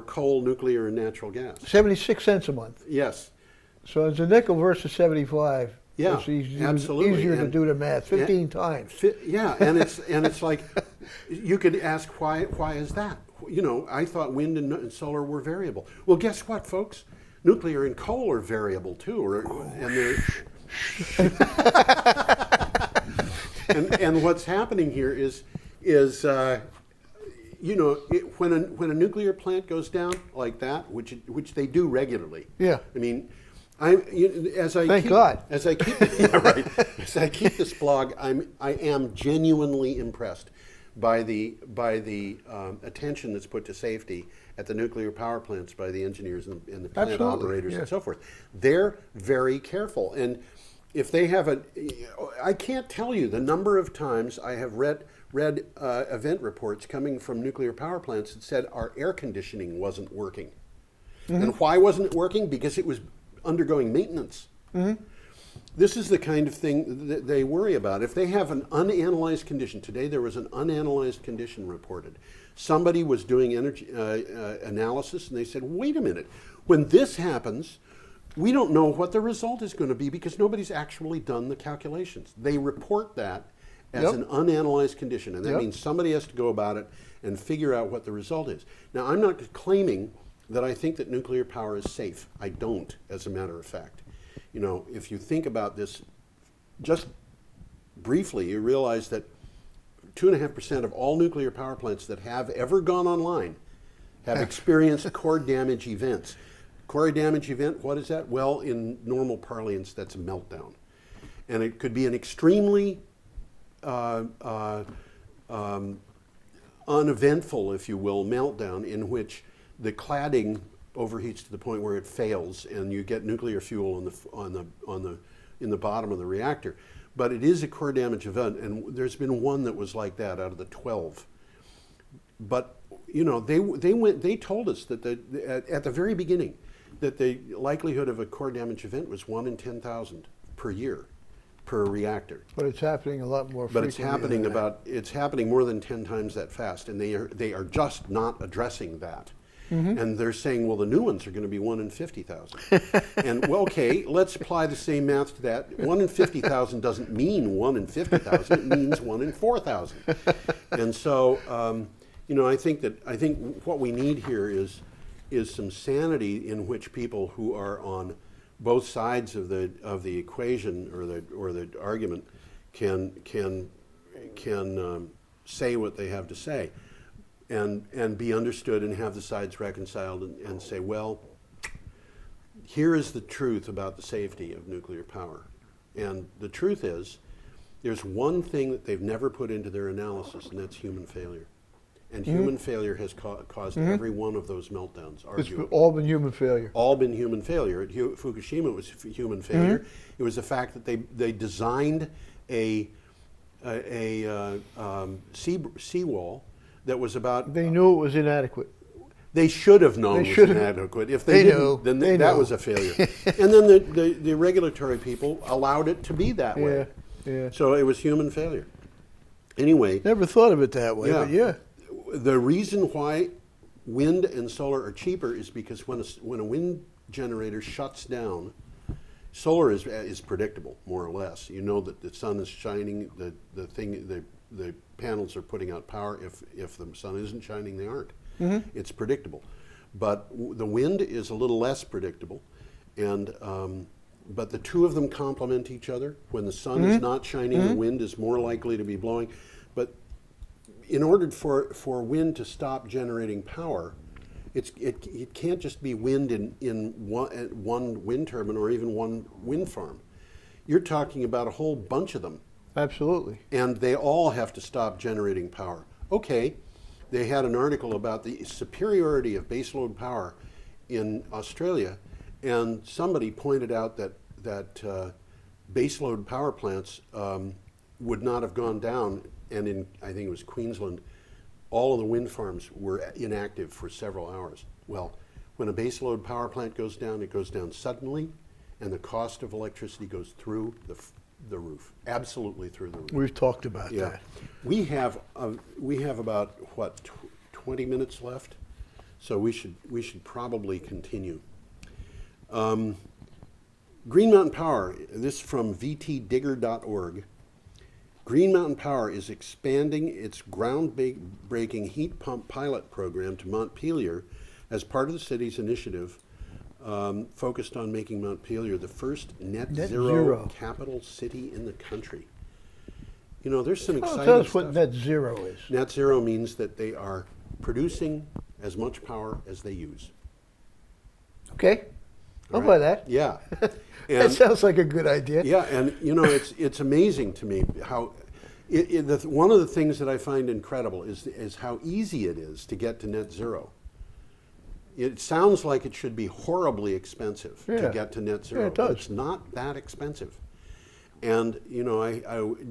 coal, nuclear, and natural gas? 76 cents a month. Yes. So it's a nickel versus 75. Yeah, It's easier, absolutely. easier to And- do the math. 15 times. Yeah, and it's like you could ask why is that? You know, I thought wind and solar were variable. Well, guess what, folks? Nuclear and coal are variable too, and what's happening here is you know, when a nuclear plant goes down like that, which they do regularly. Yeah. I mean, Thank God. As I keep yeah, right. As I keep this blog, I am genuinely impressed by the attention that's put to safety at the nuclear power plants by the engineers and the plant Absolutely, operators yeah. and so forth. They're very careful, and if they have I can't tell you the number of times I have read event reports coming from nuclear power plants that said our air conditioning wasn't working. Mm-hmm. And why wasn't it working? Because it was undergoing maintenance. Mm-hmm. This is the kind of thing that they worry about. If they have an unanalyzed condition, today there was an unanalyzed condition reported. Somebody was doing energy analysis and they said, wait a minute, when this happens, we don't know what the result is going to be because nobody's actually done the calculations. They report that as an unanalyzed condition, and that means somebody has to go about it and figure out what the result is. Now, I'm not claiming that I think that nuclear power is safe. I don't, as a matter of fact. You know, if you think about this just briefly, you realize that 2.5% of all nuclear power plants that have ever gone online have experienced core damage events. Core damage event, what is that? Well, in normal parlance, that's a meltdown. And it could be an extremely uneventful, if you will, meltdown in which the cladding overheats to the point where it fails, and you get nuclear fuel in the bottom of the reactor. But it is a core damage event, and there's been one that was like that out of the 12. But you know, they told us that at the very beginning that the likelihood of a core damage event was 1 in 10,000 per year per reactor. But it's happening a lot more frequently. But it's happening more than 10 times that fast, and they are just not addressing that. Mm-hmm. And they're saying, well, the new ones are going to be 1 in 50,000. And well, okay, let's apply the same math to that. 1 in 50,000 doesn't mean 1 in 50,000; it means 1 in 4,000. And so, you know, I think what we need here is some sanity in which people who are on both sides of the equation or the argument can say what they have to say, and be understood and have the sides reconciled and say, well, here is the truth about the safety of nuclear power. And the truth is, there's one thing that they've never put into their analysis, and that's human failure. And human failure has caused every one of those meltdowns, arguably. It's all been human failure. All been human failure. At Fukushima, it was human failure. It was the fact that they designed a seawall that was about... They knew it was inadequate. They should have known it was inadequate. If they didn't, then that was a failure. And then the regulatory people allowed it to be that way. Yeah. So it was human failure. Anyway. Never thought of it that way, but yeah. The reason why wind and solar are cheaper is because when a wind generator shuts down, solar is predictable, more or less. You know that the sun is shining, the panels are putting out power. If the sun isn't shining, they aren't. Mm-hmm. It's predictable. But the wind is a little less predictable, and but the two of them complement each other. When the sun is not shining, the wind is more likely to be blowing. But in order for wind to stop generating power, it can't just be wind in one wind turbine or even one wind farm. You're talking about a whole bunch of them. Absolutely. And they all have to stop generating power. Okay, they had an article about the superiority of baseload power in Australia, and somebody pointed out that baseload power plants would not have gone down, and in, I think it was Queensland, all of the wind farms were inactive for several hours. Well, when a baseload power plant goes down, it goes down suddenly, and the cost of electricity goes through the roof, absolutely through the roof. We've talked about Yeah, that. we have about what 20 minutes left, so we should probably continue. Green Mountain Power. This from vtdigger.org. Green Mountain Power is expanding its groundbreaking heat pump pilot program to Montpelier as part of the city's initiative focused on making Montpelier the first net zero capital city in the country. You know, there's some exciting Tell us stuff. what net zero is. Net zero means that they are producing as much power as they use. Okay, I'll All buy right? that. Yeah. That And, sounds like a good idea. yeah, and you know, it's amazing to me how one of the things that I find incredible is how easy it is to get to net zero. It sounds like it should be horribly expensive Yeah. to get to net zero. Yeah, it but does. it's not that expensive. And you know, I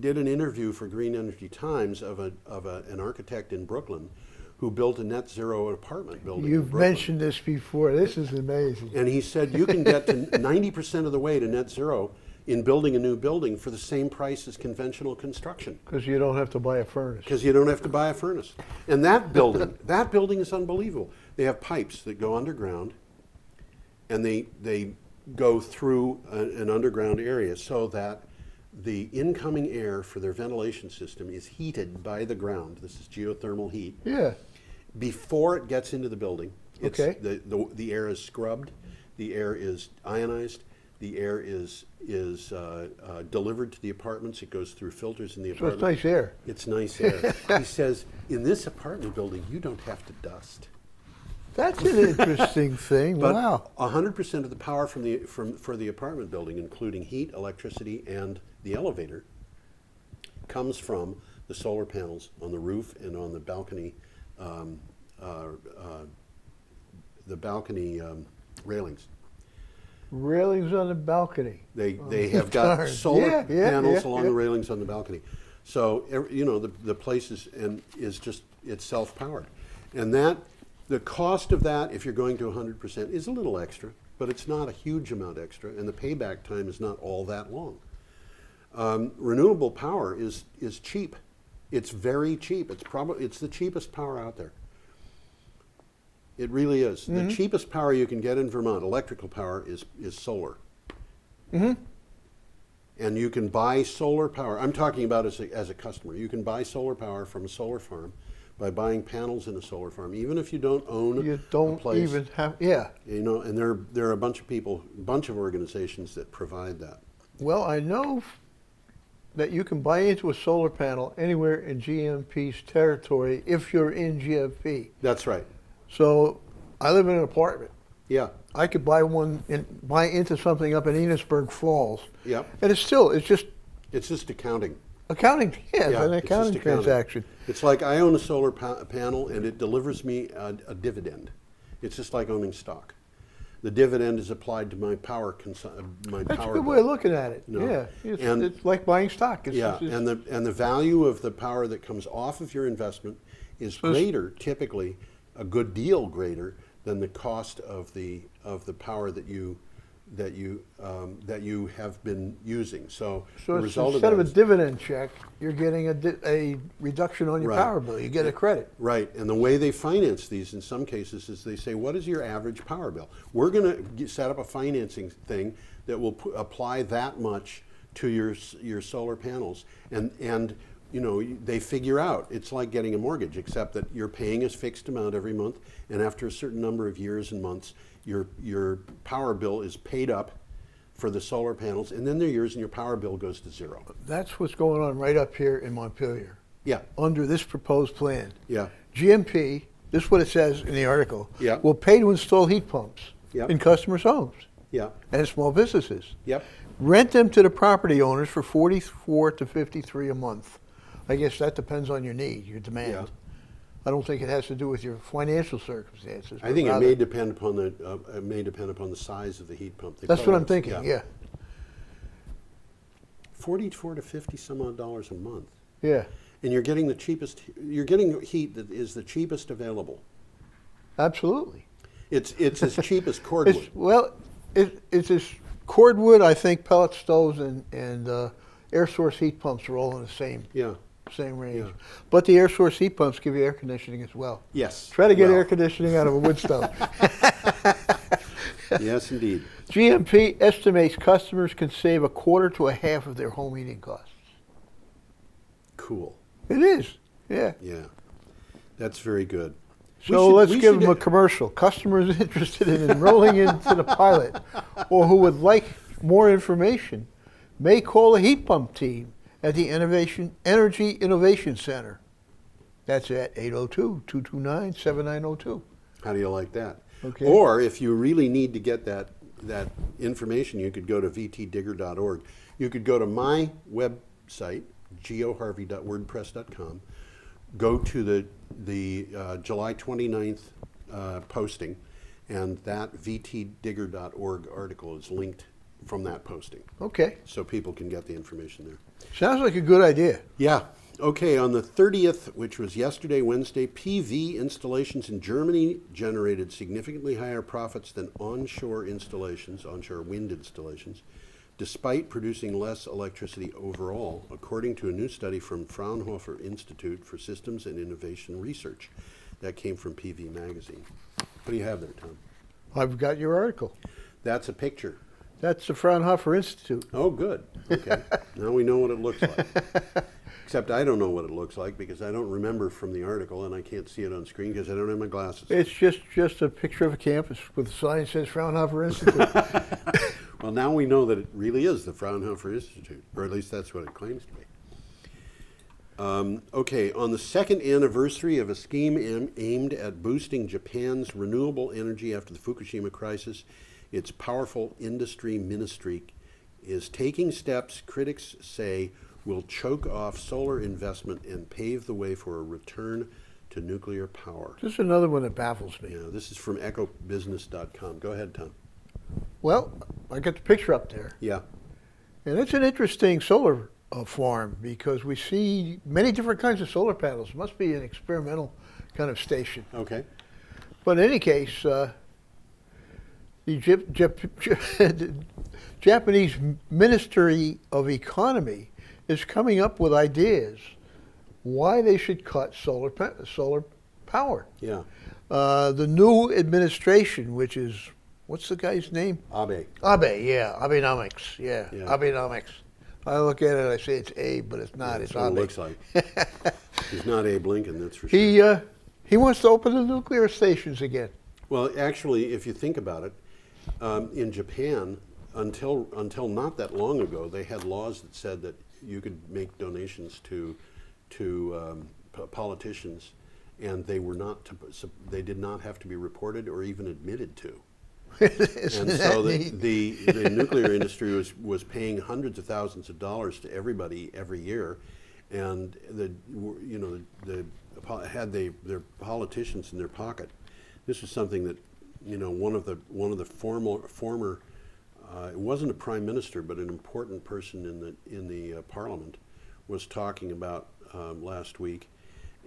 did an interview for Green Energy Times of an architect in Brooklyn who built a net zero apartment building. in You've Brooklyn. mentioned this before. This is amazing. And he said you can get to 90% of the way to net zero in building a new building for the same price as conventional construction. Because you don't have to buy a furnace. Because you don't have to buy a furnace. And that building is unbelievable. They have pipes that go underground, and they go through an underground area so that the incoming air for their ventilation system is heated by the ground. This is geothermal heat. Yeah. Before it gets into the building, Okay. the air is scrubbed, the air is ionized, the air is delivered to the apartments. It goes through filters in the So it's apartment. nice air. It's nice air. He says, in this apartment building, you don't have to dust. That's an interesting thing. But Wow. 100% of the power for the apartment building, including heat, electricity, and the elevator, comes from the solar panels on the roof and on the balcony, railings. Railings on the balcony. They have got darn. solar Yeah, panels along yeah. the railings on the balcony. So you know the place is it's self-powered, and the cost of that, if you're going to 100%, is a little extra, but it's not a huge amount extra, and the payback time is not all that long. Renewable power is cheap. It's very cheap. It's the cheapest power out there. It really is. The cheapest power you can get in Vermont, electrical power, is solar. And you can buy solar power. I'm talking about as a customer. You can buy solar power from a solar farm by buying panels in a solar farm, even if you don't own You a don't place. even have, yeah. You know, and there are a bunch of people, a bunch of organizations that provide that. Well, I know that you can buy into a solar panel anywhere in GMP's territory if you're in GMP. That's right. So I live in an apartment. Yeah. I could buy buy into something up in Enosburg Falls. Yep. And it's just It's just accounting. accounting. Yeah, Yeah, an it's just accounting accounting. transaction. It's like I own a solar panel and it delivers me a dividend. It's just like owning stock. The dividend is applied to my power That's power a good way bill. of looking at it. No. Yeah, it's, And- it's like buying stock. It's, Yeah, it's- and the value of the power that comes off of your investment is greater, typically a good deal greater than the cost of the power that you have been using. So the it's result instead of that a is- dividend check, you're getting a reduction on your Right. power bill. You get a credit. Right, and the way they finance these in some cases is they say, what is your average power bill? We're going to set up a financing thing that will apply that much to your solar panels, and you know, they figure out, it's like getting a mortgage, except that you're paying a fixed amount every month, and after a certain number of years and months, your power bill is paid up for the solar panels, and then they're yours, and your power bill goes to zero. That's what's going on right up here in Montpelier. Yeah, Under this proposed plan. yeah, GMP, this is what it says in the article, Yeah. will pay to install heat pumps Yep. in customers' homes yeah, and small businesses. yep. Rent them to the property owners for $44 to $53 a month. I guess that depends on your need, your demand. Yeah. I don't think it has to do with your financial circumstances. I but think it rather- may depend upon the size of the heat pump. They That's call what I'm it- thinking, yeah. 44 to 50 some odd dollars a month. Yeah, And you're getting the cheapest, you're getting heat that is the cheapest available. absolutely. It's as cheap as cordwood. It's as cordwood, I think pellet stoves and air source heat pumps are all in the same Yeah, range. Yeah. But the air source heat pumps give you air conditioning as well. yes. Try to get Well, air conditioning out of a wood stove. Yes, indeed. GMP estimates customers can save a quarter to a half of their home heating costs. Cool. It is, yeah. Yeah, that's very good. So let's give them a commercial. Customers interested in enrolling into the pilot or who would like more information may call the heat pump team at the Energy Innovation Center. That's at 802-229-7902. How do you like that? Okay. Or if you really need to get that information, you could go to vtdigger.org. You could go to my website, goharvey.wordpress.com, go to the July 29th posting, and that vtdigger.org article is linked from that posting. Okay. So people can get the information there. Sounds like a good idea. Yeah. Okay, on the 30th, which was yesterday, Wednesday, PV installations in Germany generated significantly higher profits than onshore wind installations, despite producing less electricity overall, according to a new study from Fraunhofer Institute for Systems and Innovation Research. That came from PV Magazine. What do you have there, Tom? I've got your article. That's a picture. That's the Fraunhofer Institute. Oh, good. Okay. Now we know what it looks like. Except I don't know what it looks like because I don't remember from the article and I can't see it on screen because I don't have my glasses. It's just a picture of a campus with a sign that says Fraunhofer Institute. Well, now we know that it really is the Fraunhofer Institute, or at least that's what it claims to be. Okay, on the second anniversary of a scheme aimed at boosting Japan's renewable energy after the Fukushima crisis, its powerful industry ministry is taking steps critics say will choke off solar investment and pave the way for a return to nuclear power. This is another one that baffles me. Yeah, this is from ecobusiness.com. Go ahead, Tom. Well, I got the picture up there. Yeah. And it's an interesting solar farm because we see many different kinds of solar panels. It must be an experimental kind of station. Okay. But in any case, the the Japanese Ministry of Economy is coming up with ideas why they should cut solar power. Yeah. The new administration, which is, what's the guy's name? Abe. Abe, yeah, Abenomics, yeah, Yeah. Abenomics. I look at it, I say it's Abe, but it's not. That's It's what it Abe. looks like. He's not Abe Lincoln, that's for sure. He wants to open the nuclear stations again. Well, actually, if you think about it, in Japan, until not that long ago, they had laws that said that you could make donations to politicians, and they did not have to be reported or even admitted to. Isn't And so that the neat? nuclear industry was paying hundreds of thousands of dollars to everybody every year, and had their politicians in their pocket. This was something that one of the former it wasn't a prime minister but an important person in the parliament was talking about last week.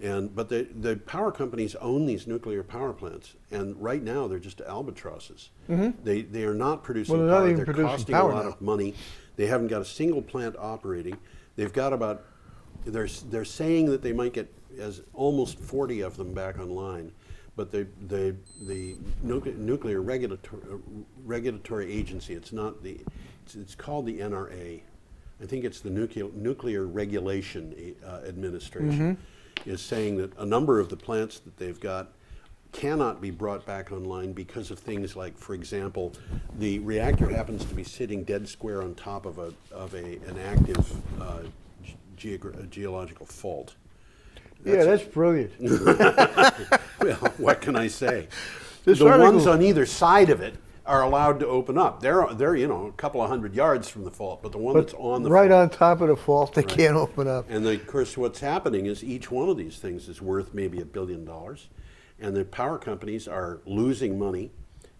But the power companies own these nuclear power plants, and right now they're just albatrosses. Mm-hmm. They are not producing Well, they're not power. even They're producing costing power a lot now. of money. They haven't got a single plant operating. They've got about they're saying that they might get as almost 40 of them back online, but the nuclear regulatory agency, it's called the NRA. I think it's the Nuclear Regulation Administration. Mm-hmm. Is saying that a number of the plants that they've got cannot be brought back online because of things like, for example, the reactor happens to be sitting dead square on top of an active geological fault. That's brilliant. Well, what can I say? This The article- ones on either side of it are allowed to open up. They're a couple of 100 yards from the fault, but the one that's on the right fault, on top of the fault, they can't open up. and of course, what's happening is each one of these things is worth maybe $1 billion, and the power companies are losing money,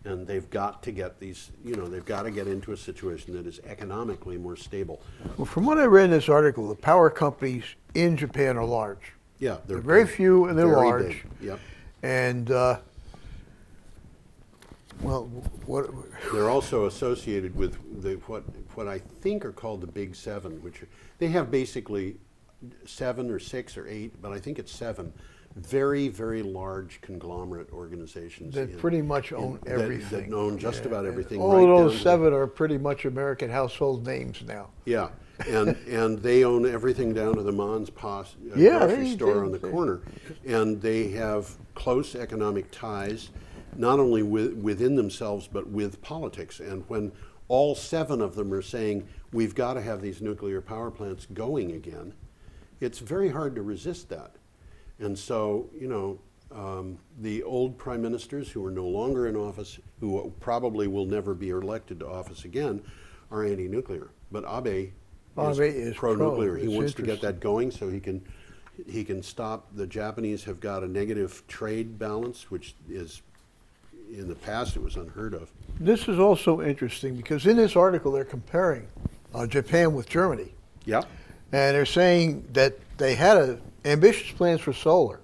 and they've got to get they've got to get into a situation that is economically more stable. Well, from what I read in this article, the power companies in Japan are large. Yeah, They're very few and they're very large. big. Yep. And what? They're also associated with what I think are called the Big Seven, which they have basically 7 or 6 or 8, but I think it's 7 very, very large conglomerate organizations That pretty much own everything. That own just about everything. All right of those down to- 7 are pretty much American household names now. Yeah, and they own everything down to the Mons Pos Yeah, grocery they- store they- on the they- corner, and they have close economic ties, not only within themselves but with politics. And when all 7 of them are saying we've got to have these nuclear power plants going again, it's very hard to resist that. And so, the old prime ministers who are no longer in office, who probably will never be elected to office again, are anti-nuclear. But Abe is pro-nuclear. pro. He It's wants to get interesting. that going so he can stop. The Japanese have got a negative trade balance, which is, in the past, it was unheard of. This is also interesting because in this article they're comparing Japan with Germany. Yeah. And they're saying that they had ambitious plans for solar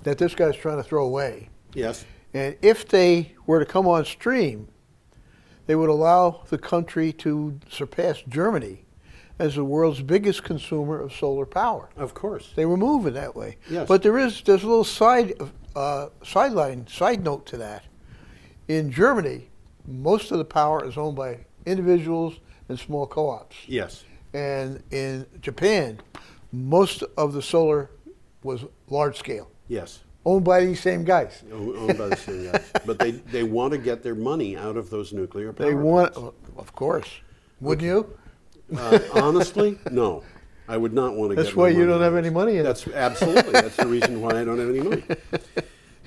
that this guy's trying to throw away. Yes. And if they were to come on stream, they would allow the country to surpass Germany as the world's biggest consumer of solar power. Of course. They were moving that way. Yes. But there's a little side note to that. In Germany, most of the power is owned by individuals and small co-ops. Yes. And in Japan, most of the solar was large scale, Yes. owned by these same guys. Owned by the same guys. But they want to get their money out of those nuclear power They want, plants. of course. Wouldn't you? Honestly, no. I would not want to That's get why my you don't money have out. any money in it. That's absolutely. That's the reason why I don't have any money.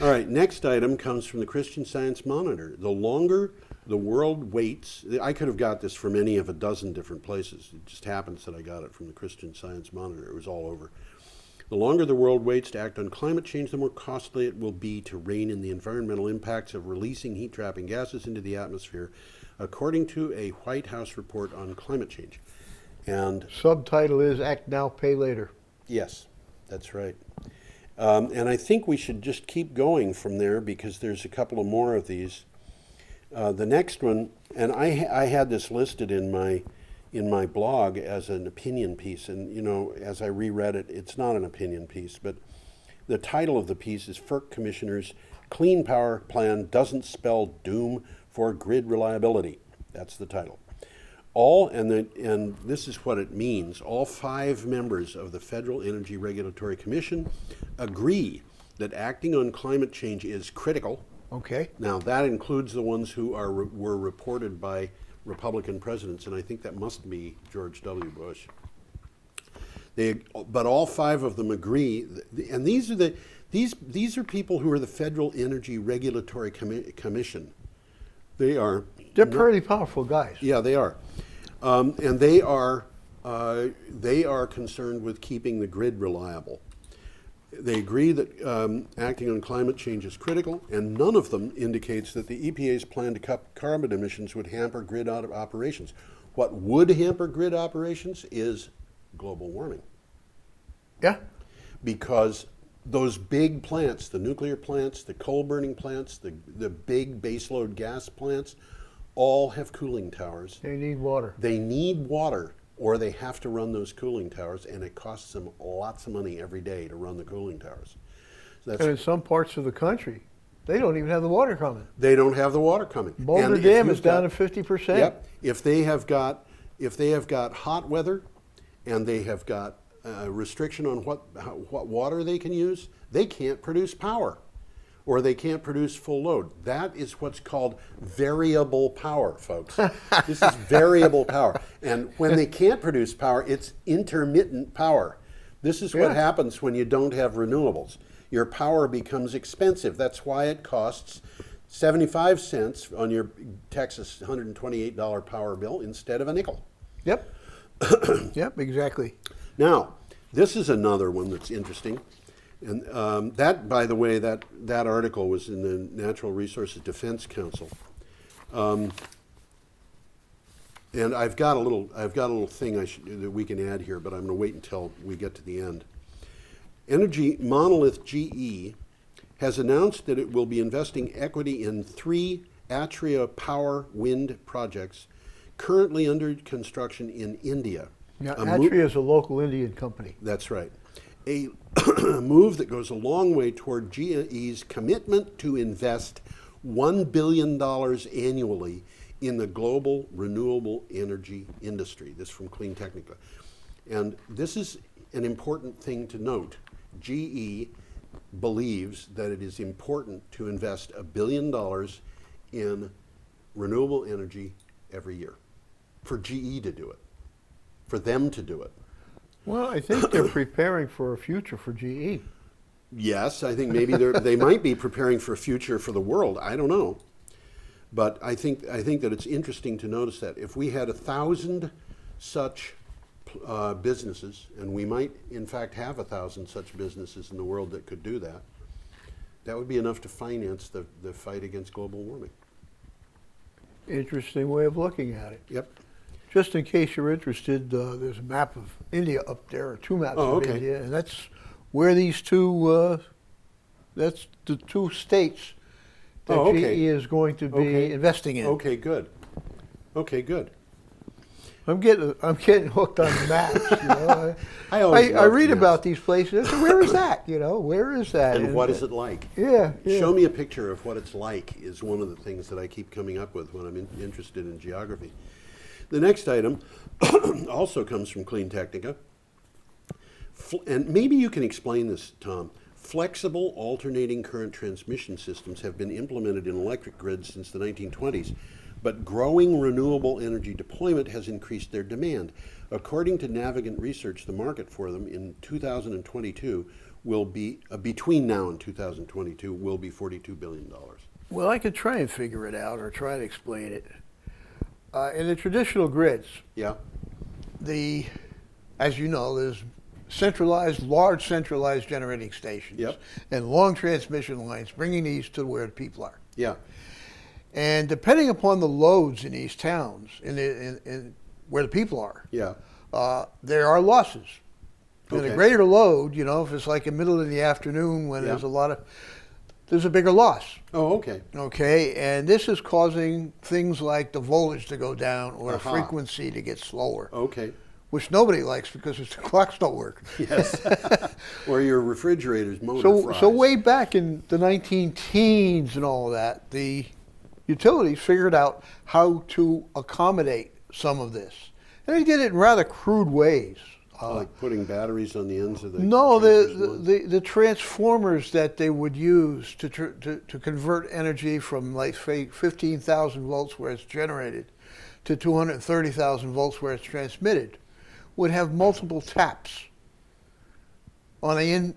All right, next item comes from the Christian Science Monitor. The longer the world waits, I could have got this from any of a dozen different places. It just happens that I got it from the Christian Science Monitor. It was all over. The longer the world waits to act on climate change, the more costly it will be to rein in the environmental impacts of releasing heat-trapping gases into the atmosphere, according to a White House report on climate change. And Subtitle is Act Now, Pay Later. yes, that's right. And I think we should just keep going from there because there's a couple of more of these. The next one, and I had this listed in my blog as an opinion piece, and as I reread it, it's not an opinion piece, but the title of the piece is FERC Commissioners Clean Power Plan Doesn't Spell Doom for Grid Reliability. That's the title. And this is what it means. All 5 members of the Federal Energy Regulatory Commission agree that acting on climate change is critical. Okay. Now, that includes the ones who were reported by Republican presidents, and I think that must be George W. Bush. But all 5 of them agree, and these are people who are the Federal Energy Regulatory Commission. They're pretty powerful guys. Yeah, they are, and they are concerned with keeping the grid reliable. They agree that acting on climate change is critical, and none of them indicates that the EPA's plan to cut carbon emissions would hamper grid operations. What would hamper grid operations is global warming. Yeah. Because those big plants, the nuclear plants, the coal-burning plants, the big baseload gas plants, all have cooling towers. They need water. They need water, or they have to run those cooling towers, and it costs them lots of money every day to run the cooling towers. So And in some parts of the country, they don't even have the water coming. they don't have the water coming. Boulder And if Dam you've is down got- to 50%. Yep. If they have got hot weather, and they have got a restriction on what water they can use, they can't produce power. or they can't produce full load. That is what's called variable power, folks. This is variable power. And when they can't produce power, it's intermittent power. This is what happens when you don't have renewables. Your power becomes expensive. That's why it costs 75 cents on your Texas $128 power bill instead of a nickel. Yep. Yep, exactly. Now, this is another one that's interesting. And that, by the way, that article was in the Natural Resources Defense Council. And I've got a little thing that we can add here, but I'm going to wait until we get to the end. Energy monolith GE has announced that it will be investing equity in 3 Atria Power wind projects currently under construction in India. Now, Atria is a local Indian company. That's right. A move that goes a long way toward GE's commitment to invest $1 billion annually in the global renewable energy industry. This from Clean Technica. And this is an important thing to note. GE believes that it is important to invest $1 billion in renewable energy every year. For GE to do it. For them to do it. Well, I think they're preparing for a future for GE. Yes, I think maybe they might be preparing for a future for the world. I don't know. But I think that it's interesting to notice that if we had 1,000 such businesses, and we might in fact have 1,000 such businesses in the world that could do that, that would be enough to finance the fight against global warming. Interesting way of looking at it. Yep. Just in case you're interested, there's a map of India up there, or 2 maps of India, and that's where these that's the 2 states that GE is going to be investing in. Okay, good. Okay, good. I'm getting hooked on maps. You know, I read about these places. Where is that? You know, where is that? And what is it like? Yeah. Show me a picture of what it's like is one of the things that I keep coming up with when I'm interested in geography. The next item also comes from Clean Technica. And maybe you can explain this, Tom. Flexible alternating current transmission systems have been implemented in electric grids since the 1920s, but growing renewable energy deployment has increased their demand. According to Navigant Research, the market for them in 2022 will be, between now and 2022, will be $42 billion. Well, I could try and figure it out or try to explain it. In the traditional grids, as you know, there's large centralized generating stations and long transmission lines bringing these to where the people are. Yeah. And depending upon the loads in these towns, in where the people are, there are losses. And the greater load, you know, if it's like in the middle of the afternoon when there's there's a bigger loss. Oh, okay. Okay, and this is causing things like the voltage to go down or the frequency to get slower. Okay. Which nobody likes because the clocks don't work. Yes. Or your refrigerator's motor fries. So way back in the 19-teens and all of that, the utilities figured out how to accommodate some of this. And they did it in rather crude ways. Like putting batteries on the ends of the the transformers that they would use to convert energy from, like, 15,000 volts where it's generated to 230,000 volts where it's transmitted would have multiple taps on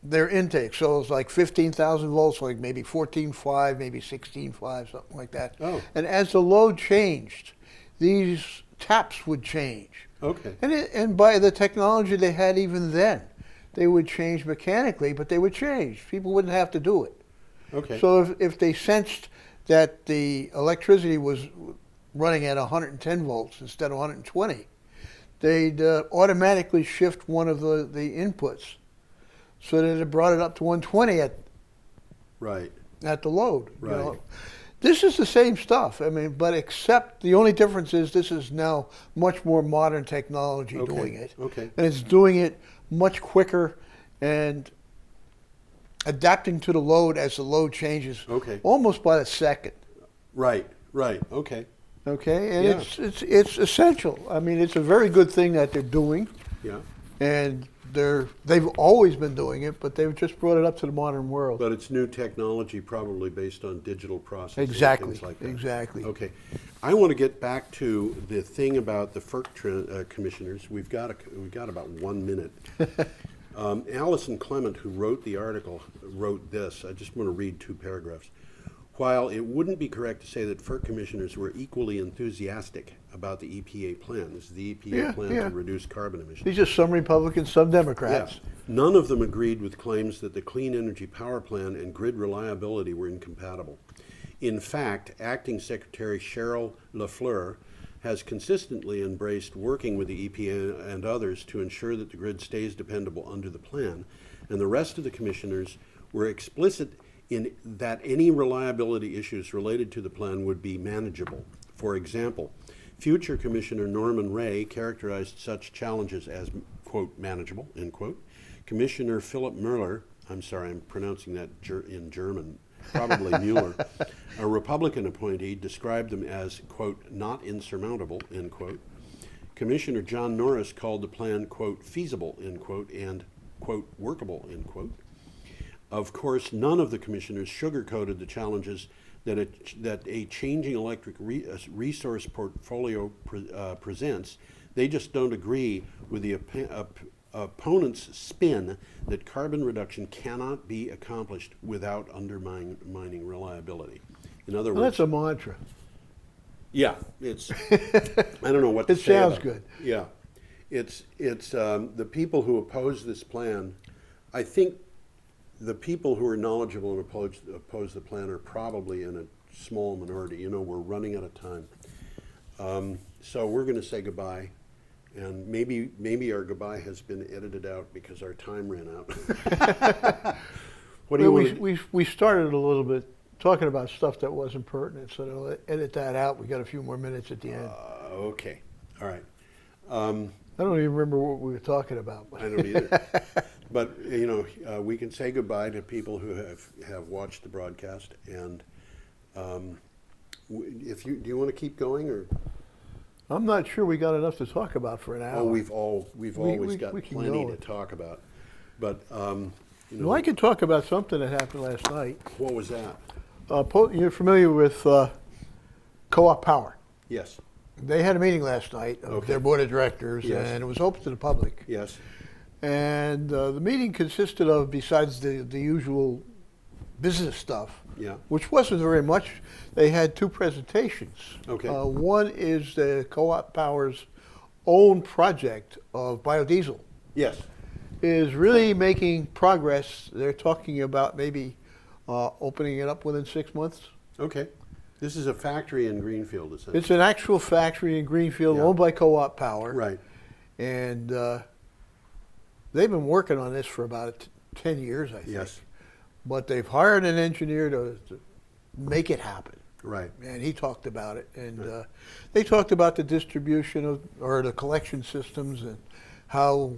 their intake. So it's like 15,000 volts, like maybe 14.5, maybe 16.5, something like that. Oh. And as the load changed, these taps would change. Okay. And by the technology they had even then, they would change mechanically, but they would change. People wouldn't have to do it. Okay. So if they sensed that the electricity was running at 110 volts instead of 120, they'd automatically shift one of the inputs so that it brought it up to 120 at the load. Right. You know? This is the same stuff, I mean, but except the only difference is this is now much more modern technology doing it. Okay. And it's doing it much quicker and adapting to the load as the load changes almost by the second. Right, okay. Okay, and it's essential. I mean, it's a very good thing that they're doing. Yeah. and they've always been doing it, but they've just brought it up to the modern world. But it's new technology, probably based on digital processing. Exactly. And things like that. Exactly. Okay, I want to get back to the thing about the FERC commissioners. We've got about 1 minute. Allison Clement, who wrote the article, wrote this. I just want to read 2 paragraphs. While it wouldn't be correct to say that FERC commissioners were equally enthusiastic about the EPA plan, this is the EPA plan to reduce carbon emissions. These are some Republicans, some Democrats. Yeah. None of them agreed with claims that the Clean Energy Power Plan and grid reliability were incompatible. In fact, Acting Secretary Cheryl LaFleur has consistently embraced working with the EPA and others to ensure that the grid stays dependable under the plan, and the rest of the commissioners were explicit in that any reliability issues related to the plan would be manageable. For example, future Commissioner Norman Ray characterized such challenges as, quote, manageable, end quote. Commissioner Philip Mueller, I'm sorry, I'm pronouncing that in German, probably Mueller, a Republican appointee, described them as, quote, not insurmountable, end quote. Commissioner John Norris called the plan, quote, feasible, end quote, and, quote, workable, end quote. Of course, none of the commissioners sugarcoated the challenges that a changing electric resource portfolio presents. They just don't agree with the opponent's spin that carbon reduction cannot be accomplished without undermining reliability. In other Well, words, that's a mantra. yeah, it's. I don't know what to It say sounds about good. Yeah, it's the people who oppose this plan. I think the people who are knowledgeable and oppose the plan are probably in a small minority. You know, we're running out of time, so we're going to say goodbye. And maybe our goodbye has been edited out because our time ran out. What do you want? We started a little bit talking about stuff that wasn't pertinent, so to edit that out, we got a few more minutes at the end. Okay, all right. I don't even remember what we were talking about. I don't either. But you know, we can say goodbye to people who have watched the broadcast. And if do you want to keep going or? I'm not sure we got enough to talk about for an hour. Oh, we've always got plenty to it. talk about. But you know, Well, I could talk about something that happened last night. what was that? You're familiar with Co-op Power? Yes. They had a meeting last night of their board of directors, Yes. and it was open to the public. Yes. And the meeting consisted of, besides the usual business stuff, Yeah. which wasn't very much, they had 2 presentations. Okay. One is the Co-op Power's own project of biodiesel. Yes. Is really making progress. They're talking about maybe opening it up within 6 months. Okay. This is a factory in Greenfield, essentially. It's an actual factory in Greenfield, Yeah. owned by Co-op Power. Right. And they've been working on this for about 10 years, I think. Yes. But they've hired an engineer to make it happen. Right. And he talked about it. And they talked about the distribution of, or the collection systems and how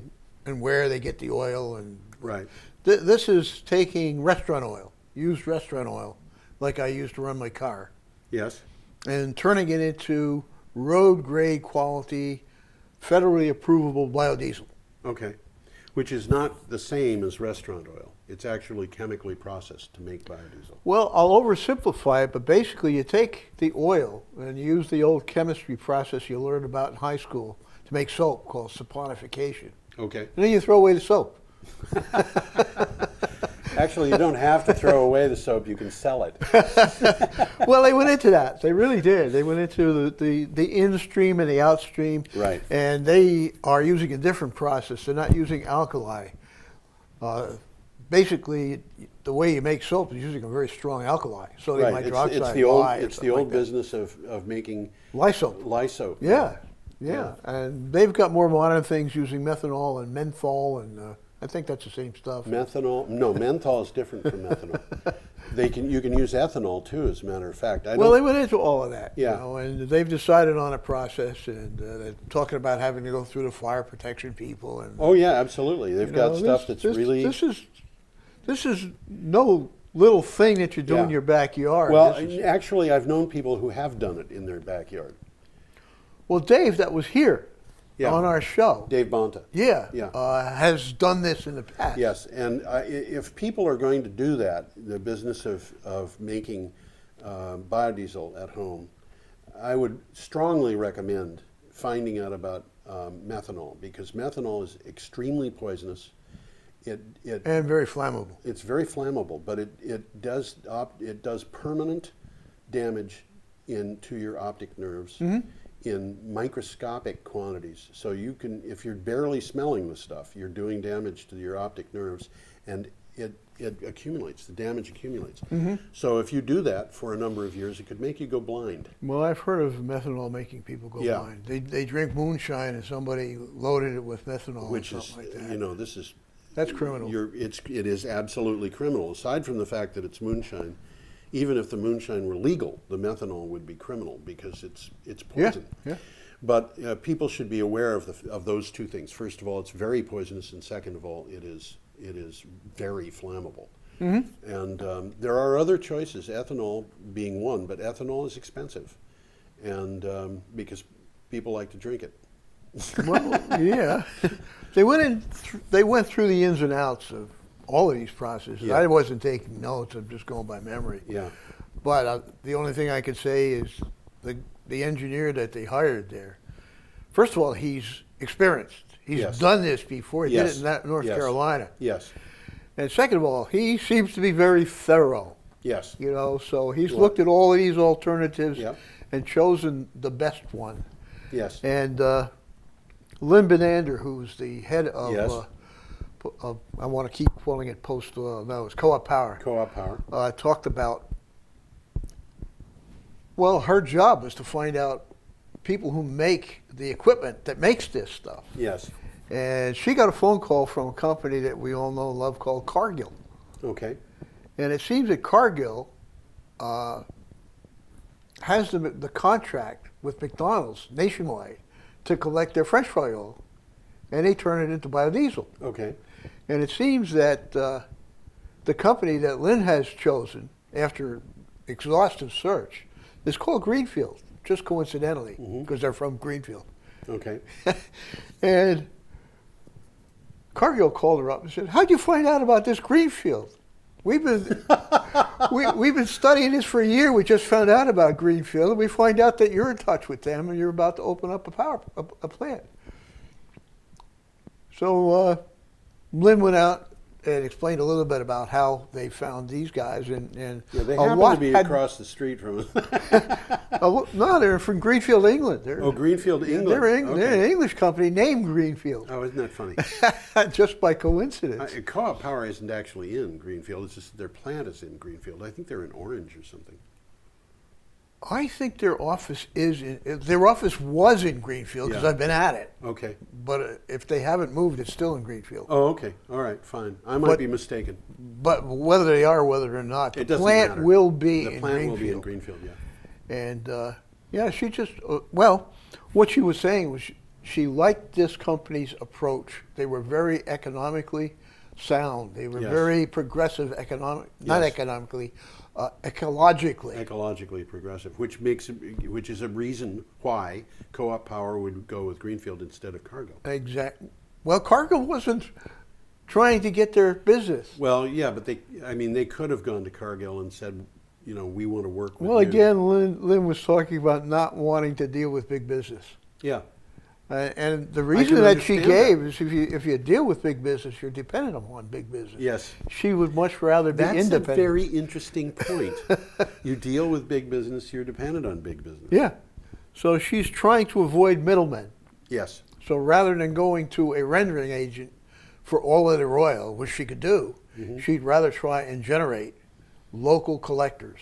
and where they get the oil. And Right. this is taking restaurant oil, used restaurant oil, like I used to run my car, Yes. and turning it into road grade quality, federally approvable biodiesel. Okay. Which is not the same as restaurant oil. It's actually chemically processed to make biodiesel. Well, I'll oversimplify it, but basically you take the oil and you use the old chemistry process you learned about in high school to make soap called saponification. Okay. And then you throw away the soap. Actually, you don't have to throw away the soap. You can sell it. Well, they went into that. They really did. They went into the in-stream and the out-stream. Right. And they are using a different process. They're not using alkali. Basically, the way you make soap is using a very strong alkali, sodium Right. hydroxide. It's the old. lye, It's the something old like that. business of making Lysoap. lysoap. Yeah. Yeah. And they've got more modern things using methanol and menthol, and I think that's the same stuff. Methanol? No, menthol is different from methanol. You can use ethanol too, as a matter of fact. Well, they went into all of that, Yeah. you know, and they've decided on a process, and they're talking about having to go through the fire protection people. And Oh yeah, absolutely. They've you got know, stuff that's really. This is no little thing that you do in Yeah. your backyard. Well, This is- actually, I've known people who have done it in their backyard. well, Dave, that was here. Yeah. on our show. Dave Bonta. Yeah, Yeah. has done this in the past. Yes, and if people are going to do that, the business of making biodiesel at home, I would strongly recommend finding out about methanol, because methanol is extremely poisonous. And very flammable. It's very flammable, but it does permanent damage into your optic nerves in microscopic quantities. So you can, if you're barely smelling the stuff, you're doing damage to your optic nerves, and it accumulates. The damage accumulates. So if you do that for a number of years, it could make you go blind. Well, I've heard of methanol making people go Yeah. blind. They drink moonshine and somebody loaded it with methanol Which or is, something like that. you know, this is That's criminal. It is absolutely criminal. Aside from the fact that it's moonshine, even if the moonshine were legal, the methanol would be criminal because it's poison. Yeah. But people should be aware of those two things. First of all, it's very poisonous, and second of all, it is very flammable. And there are other choices, ethanol being one, but ethanol is expensive, and because people like to drink it. Well, yeah. They went through the ins and outs of all of these processes. Yeah. I wasn't taking notes. I'm just going by memory. Yeah. But the only thing I could say is the engineer that they hired there, first of all, he's experienced. He's Yes. done this before. He Yes. did it in North Yes. Carolina. Yes. And second of all, he seems to be very thorough. Yes. You know, so he's Well- looked at all of these alternatives Yeah. and chosen the best one. Yes. And Lynn Benander, who's the head of, Yes. I want to keep calling it it's Co-op Power, Co-op power. talked about, well, her job is to find out people who make the equipment that makes this stuff. Yes. And she got a phone call from a company that we all know and love called Cargill. Okay. And it seems that Cargill has the contract with McDonald's nationwide to collect their French fry oil, and they turn it into biodiesel. Okay. And it seems that the company that Lynn has chosen after exhaustive search is called Greenfield, just coincidentally, because they're from Greenfield. Okay. And Cargill called her up and said, "How'd you find out about this Greenfield? We've been we've been studying this for a year. We just found out about Greenfield, and we find out that you're in touch with them and you're about to open up a plant." So Lynn went out and explained a little bit about how they found these guys, and Yeah, they a happen lot to be had- across the street from us. no, they're from Greenfield, England. They're, Greenfield, England. They're Okay. an English company named Greenfield, Oh, isn't that funny? just by coincidence. Co-op Power isn't actually in Greenfield. It's just their plant is in Greenfield. I think they're in Orange or something. I think their office was in Greenfield because Yeah. I've been at it. Okay. But if they haven't moved, it's still in Greenfield. Oh, okay. All right. Fine. I might But- be mistaken. But whether they are, whether they're not, the It doesn't plant matter. will be The in plant Greenfield. will be in Greenfield. Yeah. And yeah, she just what she was saying was she liked this company's approach. They were very economically sound. They were Yes. very progressive not Yes. economically, ecologically. Ecologically progressive, which is a reason why Co-op Power would go with Greenfield instead of Cargill. Exactly. Well, Cargill wasn't trying to get their business. Well, yeah, but they could have gone to Cargill and said, we want to work with Well, you. again, Lynn was talking about not wanting to deal with big business. Yeah. And the reason can that she understand gave is if you deal with big business, you're dependent upon big business. Yes. She would much rather be That's independent. a very interesting point. You deal with big business, you're dependent on big business. Yeah. So she's trying to avoid middlemen. Yes. So rather than going to a rendering agent for all of their oil, which she could do, she'd rather try and generate local collectors.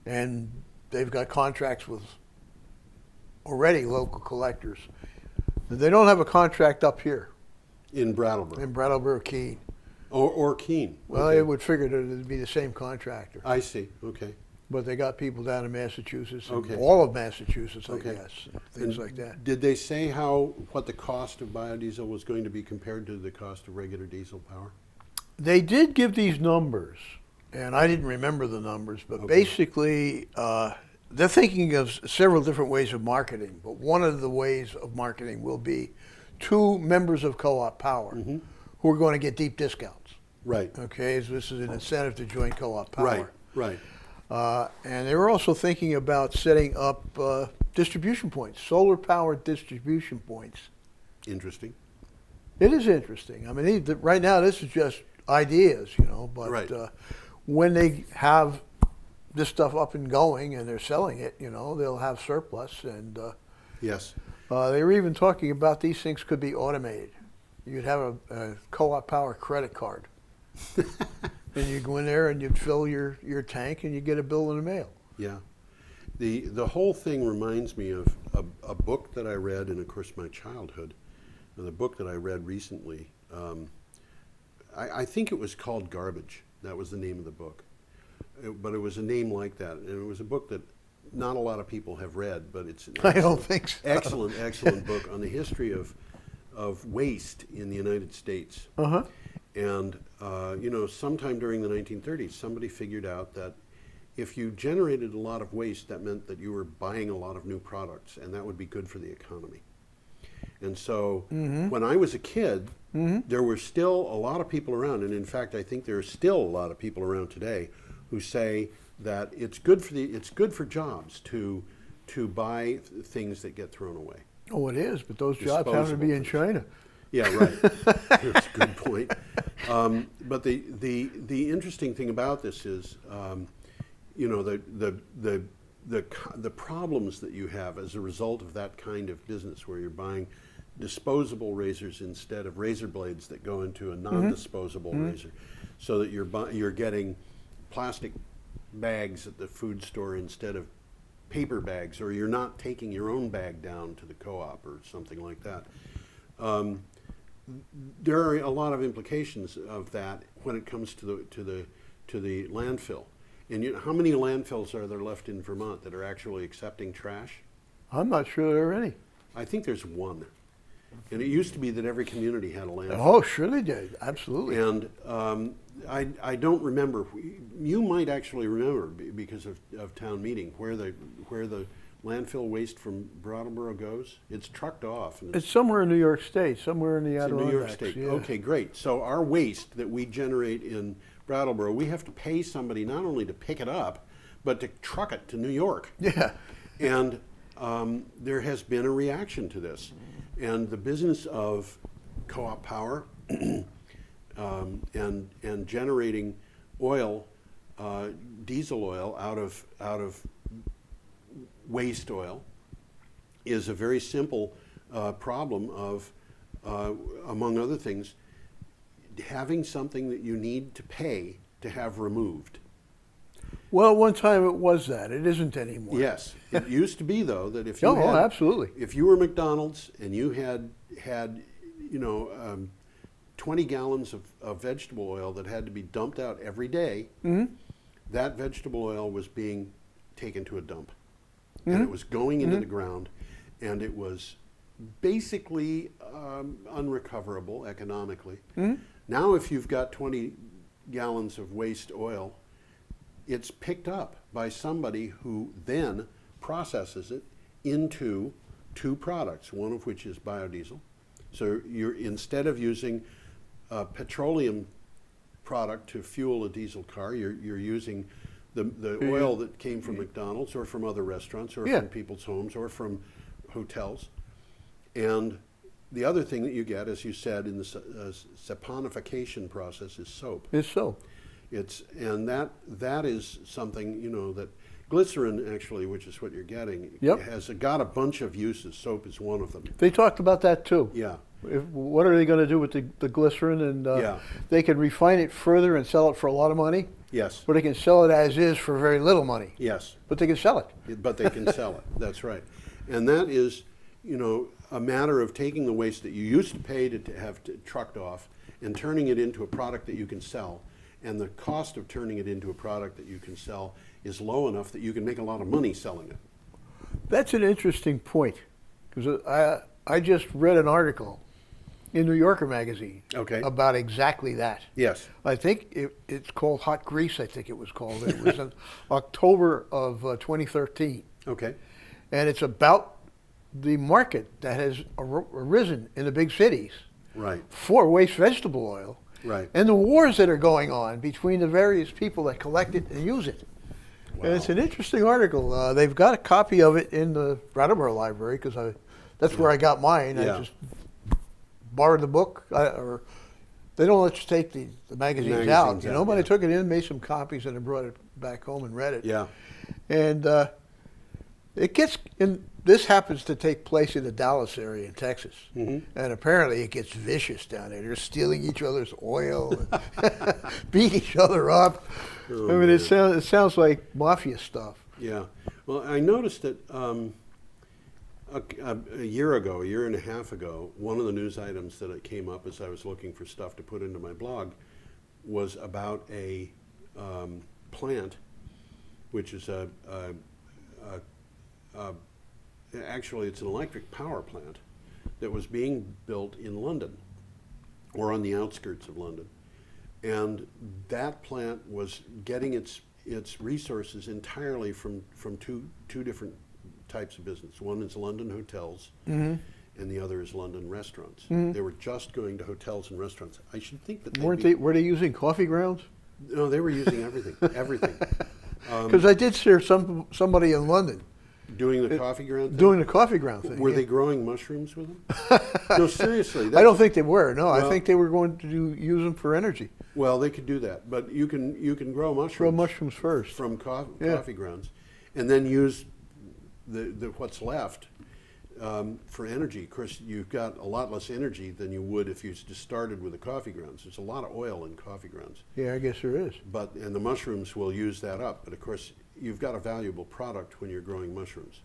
And they've got contracts with already local collectors. They don't have a contract up here In Brattleboro. in Brattleboro, Keene. Or Keene. Well, Okay. I would figure that it'd be the same contractor. I see. Okay. But they got people down in Massachusetts, and Okay. all of Massachusetts, I Okay. guess, things And like that. Did they say what the cost of biodiesel was going to be compared to the cost of regular diesel power? They did give these numbers, and I didn't remember the numbers, but Okay. basically they're thinking of several different ways of marketing, but one of the ways of marketing will be 2 members of co-op power who are going to get deep discounts. Right. Okay, so this is an incentive to join co-op power. Right. Right. And they were also thinking about setting up distribution points, solar power distribution points. Interesting. It is interesting. I mean, right now this is just ideas, but Right. When they have this stuff up and going and they're selling it, they'll have surplus. And Yes. they were even talking about these things could be automated. You'd have a co-op power credit card. And you go in there and you'd fill your tank and you get a bill in the mail. Yeah. The whole thing reminds me of a book that I read in, of course, my childhood. The book that I read recently, I think it was called Garbage. That was the name of the book. But it was a name like that. And it was a book that not a lot of people have read, but it's an I don't think so. excellent book on the history of waste in the United States. Uh-huh. And, sometime during the 1930s, somebody figured out that if you generated a lot of waste, that meant that you were buying a lot of new products, and that would be good for the economy. And so when I was a kid, there were still a lot of people around, and in fact, I think there are still a lot of people around today who say that it's good for jobs to buy things that get thrown away. Oh, it is, but those jobs happen to be in China. Yeah, right. That's a good point. But the interesting thing about this is, the problems that you have as a result of that kind of business, where you're buying disposable razors instead of razor blades that go into a non-disposable razor, so that you're getting plastic bags at the food store instead of paper bags, or you're not taking your own bag down to the co-op or something like that. There are a lot of implications of that when it comes to the landfill. And how many landfills are there left in Vermont that are actually accepting trash? I'm not sure there are any. I think there's one. And it used to be that every community had a landfill. Oh, sure they did. Absolutely. And I don't remember. You might actually remember because of town meeting where the landfill waste from Brattleboro goes. It's trucked off. And it's somewhere in New York State, somewhere in the it's in Adirondacks. New York State. Yeah. Okay, great. So our waste that we generate in Brattleboro, we have to pay somebody not only to pick it up, but to truck it to New York. Yeah. And there has been a reaction to this. And the business of co-op power and generating oil, diesel oil out of waste oil is a very simple problem of, among other things, having something that you need to pay to have removed. Well, at one time it was that. It isn't anymore. Yes. It used to be, though, that if you Oh, absolutely. If you were McDonald's and you had 20 gallons of vegetable oil that had to be dumped out every day, that vegetable oil was being taken to a dump. And it was going into the ground, and it was basically unrecoverable economically. Now if you've got 20 gallons of waste oil, it's picked up by somebody who then processes it into 2 products, one of which is biodiesel. So instead of using a petroleum product to fuel a diesel car, you're using the oil that came from McDonald's or from other restaurants or from people's homes or from hotels. And the other thing that you get, as you said, in the saponification process is soap. It's soap. And that is something, that glycerin, actually, which is what you're getting, has got a bunch of uses. Soap is one of them. They talked about that too. Yeah. What are they going to do with the glycerin? And they can refine it further and sell it for a lot of money. Yes. Or they can sell it as is for very little money. Yes. But they can sell it. But they can sell it. That's right. And that is, a matter of taking the waste that you used to pay to have trucked off and turning it into a product that you can sell. And the cost of turning it into a product that you can sell is low enough that you can make a lot of money selling it. That's an interesting point, because I just read an article in New Yorker magazine. Okay. About exactly that. Yes. I think it's called Hot Grease. I think it was called. It was in October of 2013, Okay. and it's about the market that has arisen in the big cities Right. for waste vegetable oil, Right. and the wars that are going on between the various people that collect it and use it. Wow. And it's an interesting article. They've got a copy of it in the Brattleboro library because that's where I got mine. Yeah. I just borrowed the book, or they don't let you take the magazines out, Magazines you know. out, But I yeah. took it in, made some copies, and I brought it back home and read it. Yeah. And it gets in. This happens to take place in the Dallas area in Texas, Mm-hmm. and apparently it gets vicious down there. They're stealing each other's oil, and beat each other up. Oh, I mean, it man. sounds like mafia stuff. Yeah. Well, I noticed that a year and a half ago, one of the news items that it came up as I was looking for stuff to put into my blog was about a plant, which is actually it's an electric power plant that was being built in London or on the outskirts of London. And that plant was getting its resources entirely from two different types of business. One is London hotels, and the other is London restaurants. They were just going to hotels and restaurants. I should think that Were they using coffee grounds? No, they were using everything, everything. Because I did hear somebody in London Doing the coffee ground thing? doing the coffee ground thing. Were yeah. they growing mushrooms with them? No, seriously. I don't think they were. No, Well- I think they were going to use them for energy. Well, they could do that, but you can grow mushrooms. Grow mushrooms first. From Yeah. coffee grounds, and then use the what's left for energy. Of course, you've got a lot less energy than you would if you just started with the coffee grounds. There's a lot of oil in coffee grounds, Yeah, I guess there is. and the mushrooms will use that up. But of course, you've got a valuable product when you're growing mushrooms.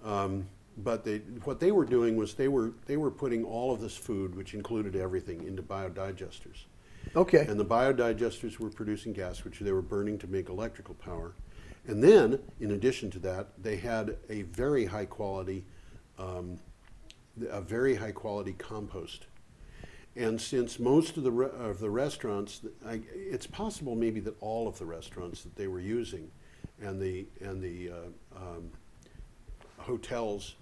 But what they were doing was they were putting all of this food, which included everything, into biodigesters. Okay. And the biodigesters were producing gas, which they were burning to make electrical power. And then, in addition to that, they had a very high quality compost. And since most of the restaurants, it's possible maybe that all of the restaurants that they were using, and the hotels,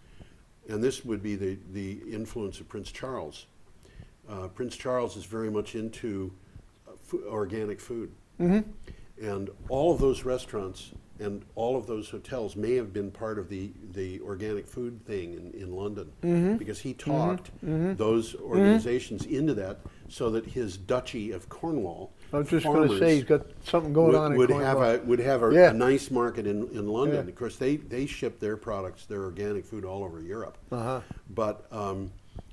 and this would be the influence of Prince Charles. Prince Charles is very much into organic food. And all of those restaurants and all of those hotels may have been part of the organic food thing in London, because he talked those organizations into that, so that his Duchy of Cornwall, I was just going to say he's got something going on in would Cornwall. have a Yeah. nice market in London. Yeah. Of course, they ship their products, their organic food, all over Europe. But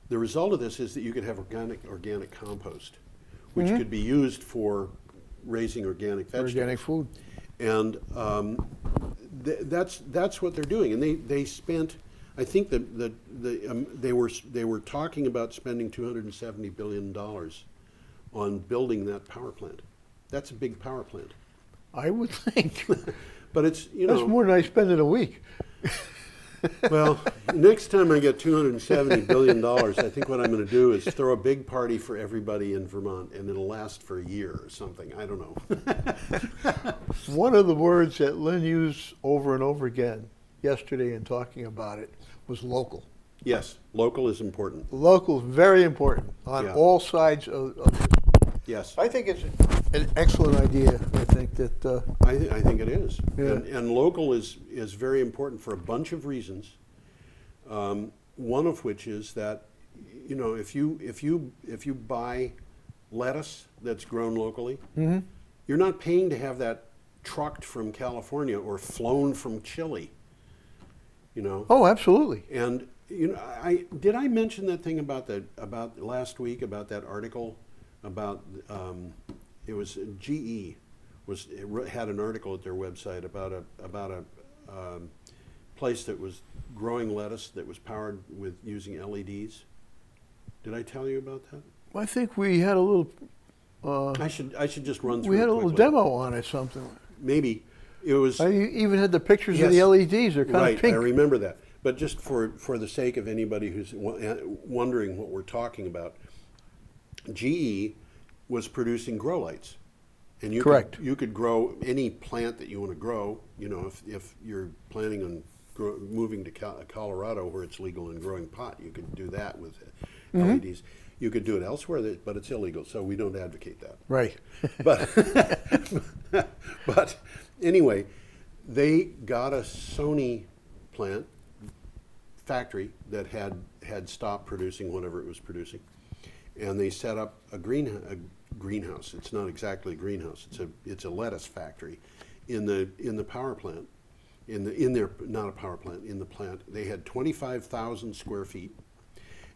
the result of this is that you could have organic compost, which could be used for raising organic vegetables. Organic food. And that's what they're doing. And they spent, I think that they were talking about spending $270 billion on building that power plant. That's a big power plant. I would think. But it's, you know. That's more than I spend in a week. Well, next time I get $270 billion, I think what I'm going to do is throw a big party for everybody in Vermont, and it'll last for a year or something. I don't know. One of the words that Lynn used over and over again yesterday in talking about it was local. Yes, local is important. Local is very important on Yeah. all sides of this. Yes, I think it's an excellent idea. I think that I think it is. Yeah. And local is very important for a bunch of reasons. One of which is that, you know, if you buy lettuce that's grown locally, you're not paying to have that trucked from California or flown from Chile. You know. oh, absolutely. And you know, did I mention that thing about last week about that article about it was GE had an article at their website about a place that was growing lettuce that was powered with using LEDs. Did I tell you about that? I think we had a little. I should just run through. We had it a little quickly. demo on it. Something. Maybe it was. I even had the pictures Yes. of the LEDs. They're kind Right, of pink. I remember that. But just for the sake of anybody who's wondering what we're talking about, GE was producing grow lights. And Correct. You could grow any plant that you want to grow. You know, if you're planning on moving to Colorado where it's legal and growing pot, you could do that with LEDs. You could do it elsewhere, but it's illegal, so we don't advocate that. Right. But anyway, they got a Sony plant factory that had stopped producing whatever it was producing, and they set up a greenhouse. It's not exactly a greenhouse. It's a lettuce factory in the power plant. Not a power plant, in the plant. They had 25,000 square feet.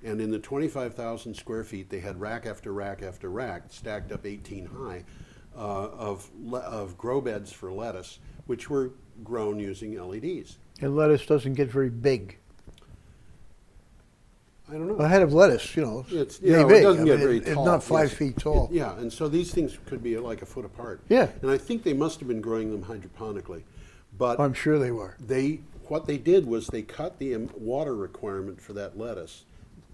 And in the 25,000 square feet, they had rack after rack after rack stacked up 18 high of grow beds for lettuce, which were grown using LEDs. And lettuce doesn't get very big. I don't know. A head of lettuce, you know, It's yay it big. doesn't I get mean, very it's tall. not 5 Yes. feet tall. Yeah, and so these things could be like a foot apart. Yeah. And I think they must have been growing them hydroponically, but I'm sure they were. what they did was they cut the water requirement for that lettuce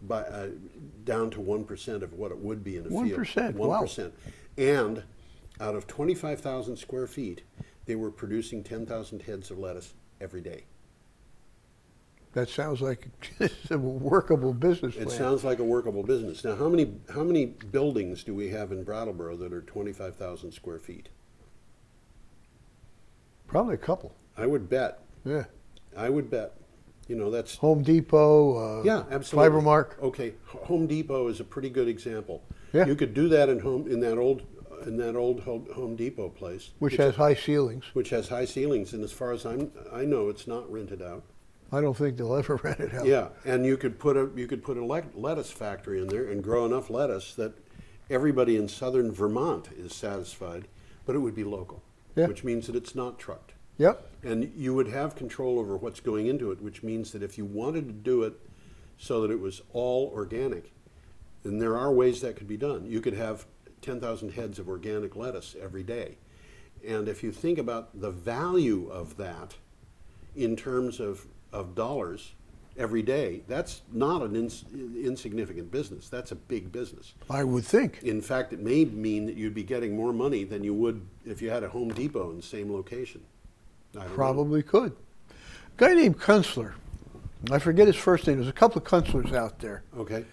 by down to 1% of what it would be in a 1%, field. wow. 1%. And out of 25,000 square feet, they were producing 10,000 heads of lettuce every day. That sounds like it's a workable business plan. It sounds like a workable business. Now, how many buildings do we have in Brattleboro that are 25,000 square feet? Probably a couple. I would bet. Yeah. I would bet. You know, that's Home Depot. yeah, absolutely. Fibermark. Okay, Home Depot is a pretty good example. Yeah. You could do that in that old Home Depot place, Which has high ceilings. which has high ceilings, and as far as I know, it's not rented out. I don't think they'll ever rent it out. Yeah, and you could put a lettuce factory in there and grow enough lettuce that everybody in southern Vermont is satisfied, but it would be local, Yeah. which means that it's not trucked. Yep. And you would have control over what's going into it, which means that if you wanted to do it so that it was all organic, then there are ways that could be done. You could have 10,000 heads of organic lettuce every day. And if you think about the value of that in terms of dollars every day, that's not an insignificant business. That's a big business. I would think. In fact, it may mean that you'd be getting more money than you would if you had a Home Depot in the same location. I don't know. Probably could. A guy named Kunstler, I forget his first name. There's a couple of Kunslers out there. Okay.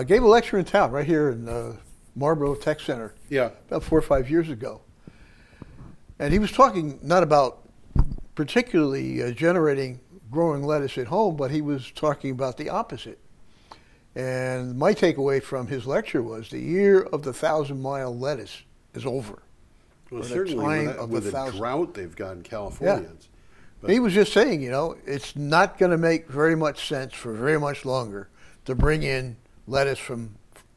Gave a lecture in town right here in Marlboro Tech Center Yeah. about 4 or 5 years ago. And he was talking not about particularly generating growing lettuce at home, but he was talking about the opposite. And my takeaway from his lecture was the year of the 1,000-mile lettuce is over. Well, Or the certainly time with, of with the the 1,000. drought they've got in California. Yeah. But He was just saying, you know, it's not going to make very much sense for very much longer to bring in lettuce from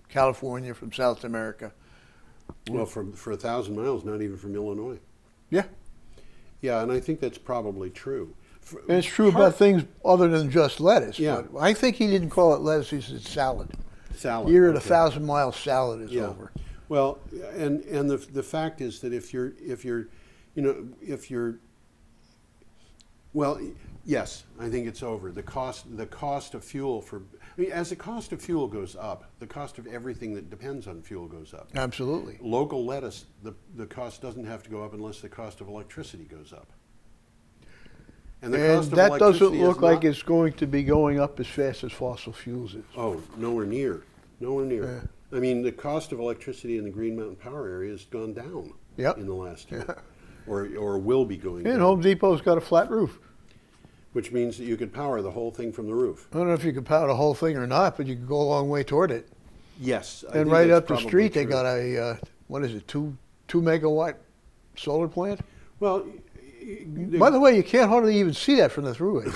California, from South America. well, for 1,000 miles, not even from Illinois. Yeah. Yeah, and I think that's probably true. And it's true about things other than just lettuce. Yeah. But I think he didn't call it lettuce, he said salad. Salad. Year of the okay. 1,000-mile salad is Yeah. over. Well, and the fact is that if you're well, yes, I think it's over. The cost of fuel as the cost of fuel goes up, the cost of everything that depends on fuel goes up. Absolutely. Local lettuce, the cost doesn't have to go up unless the cost of electricity goes up. And the And cost of that doesn't electricity look is like not- it's going to be going up as fast as fossil fuels is. Oh, nowhere near. Nowhere near. Yeah. I mean, the cost of electricity in the Green Mountain Power area has gone down Yep. in the last year. Yeah. Or will be going And down. Home Depot's got a flat roof. Which means that you could power the whole thing from the roof. I don't know if you could power the whole thing or not, but you could go a long way toward it. Yes. I And think right that's up the probably street, they true. got a, what is it, two megawatt solar plant? Well, By the way, you can't hardly even see that from the thruway.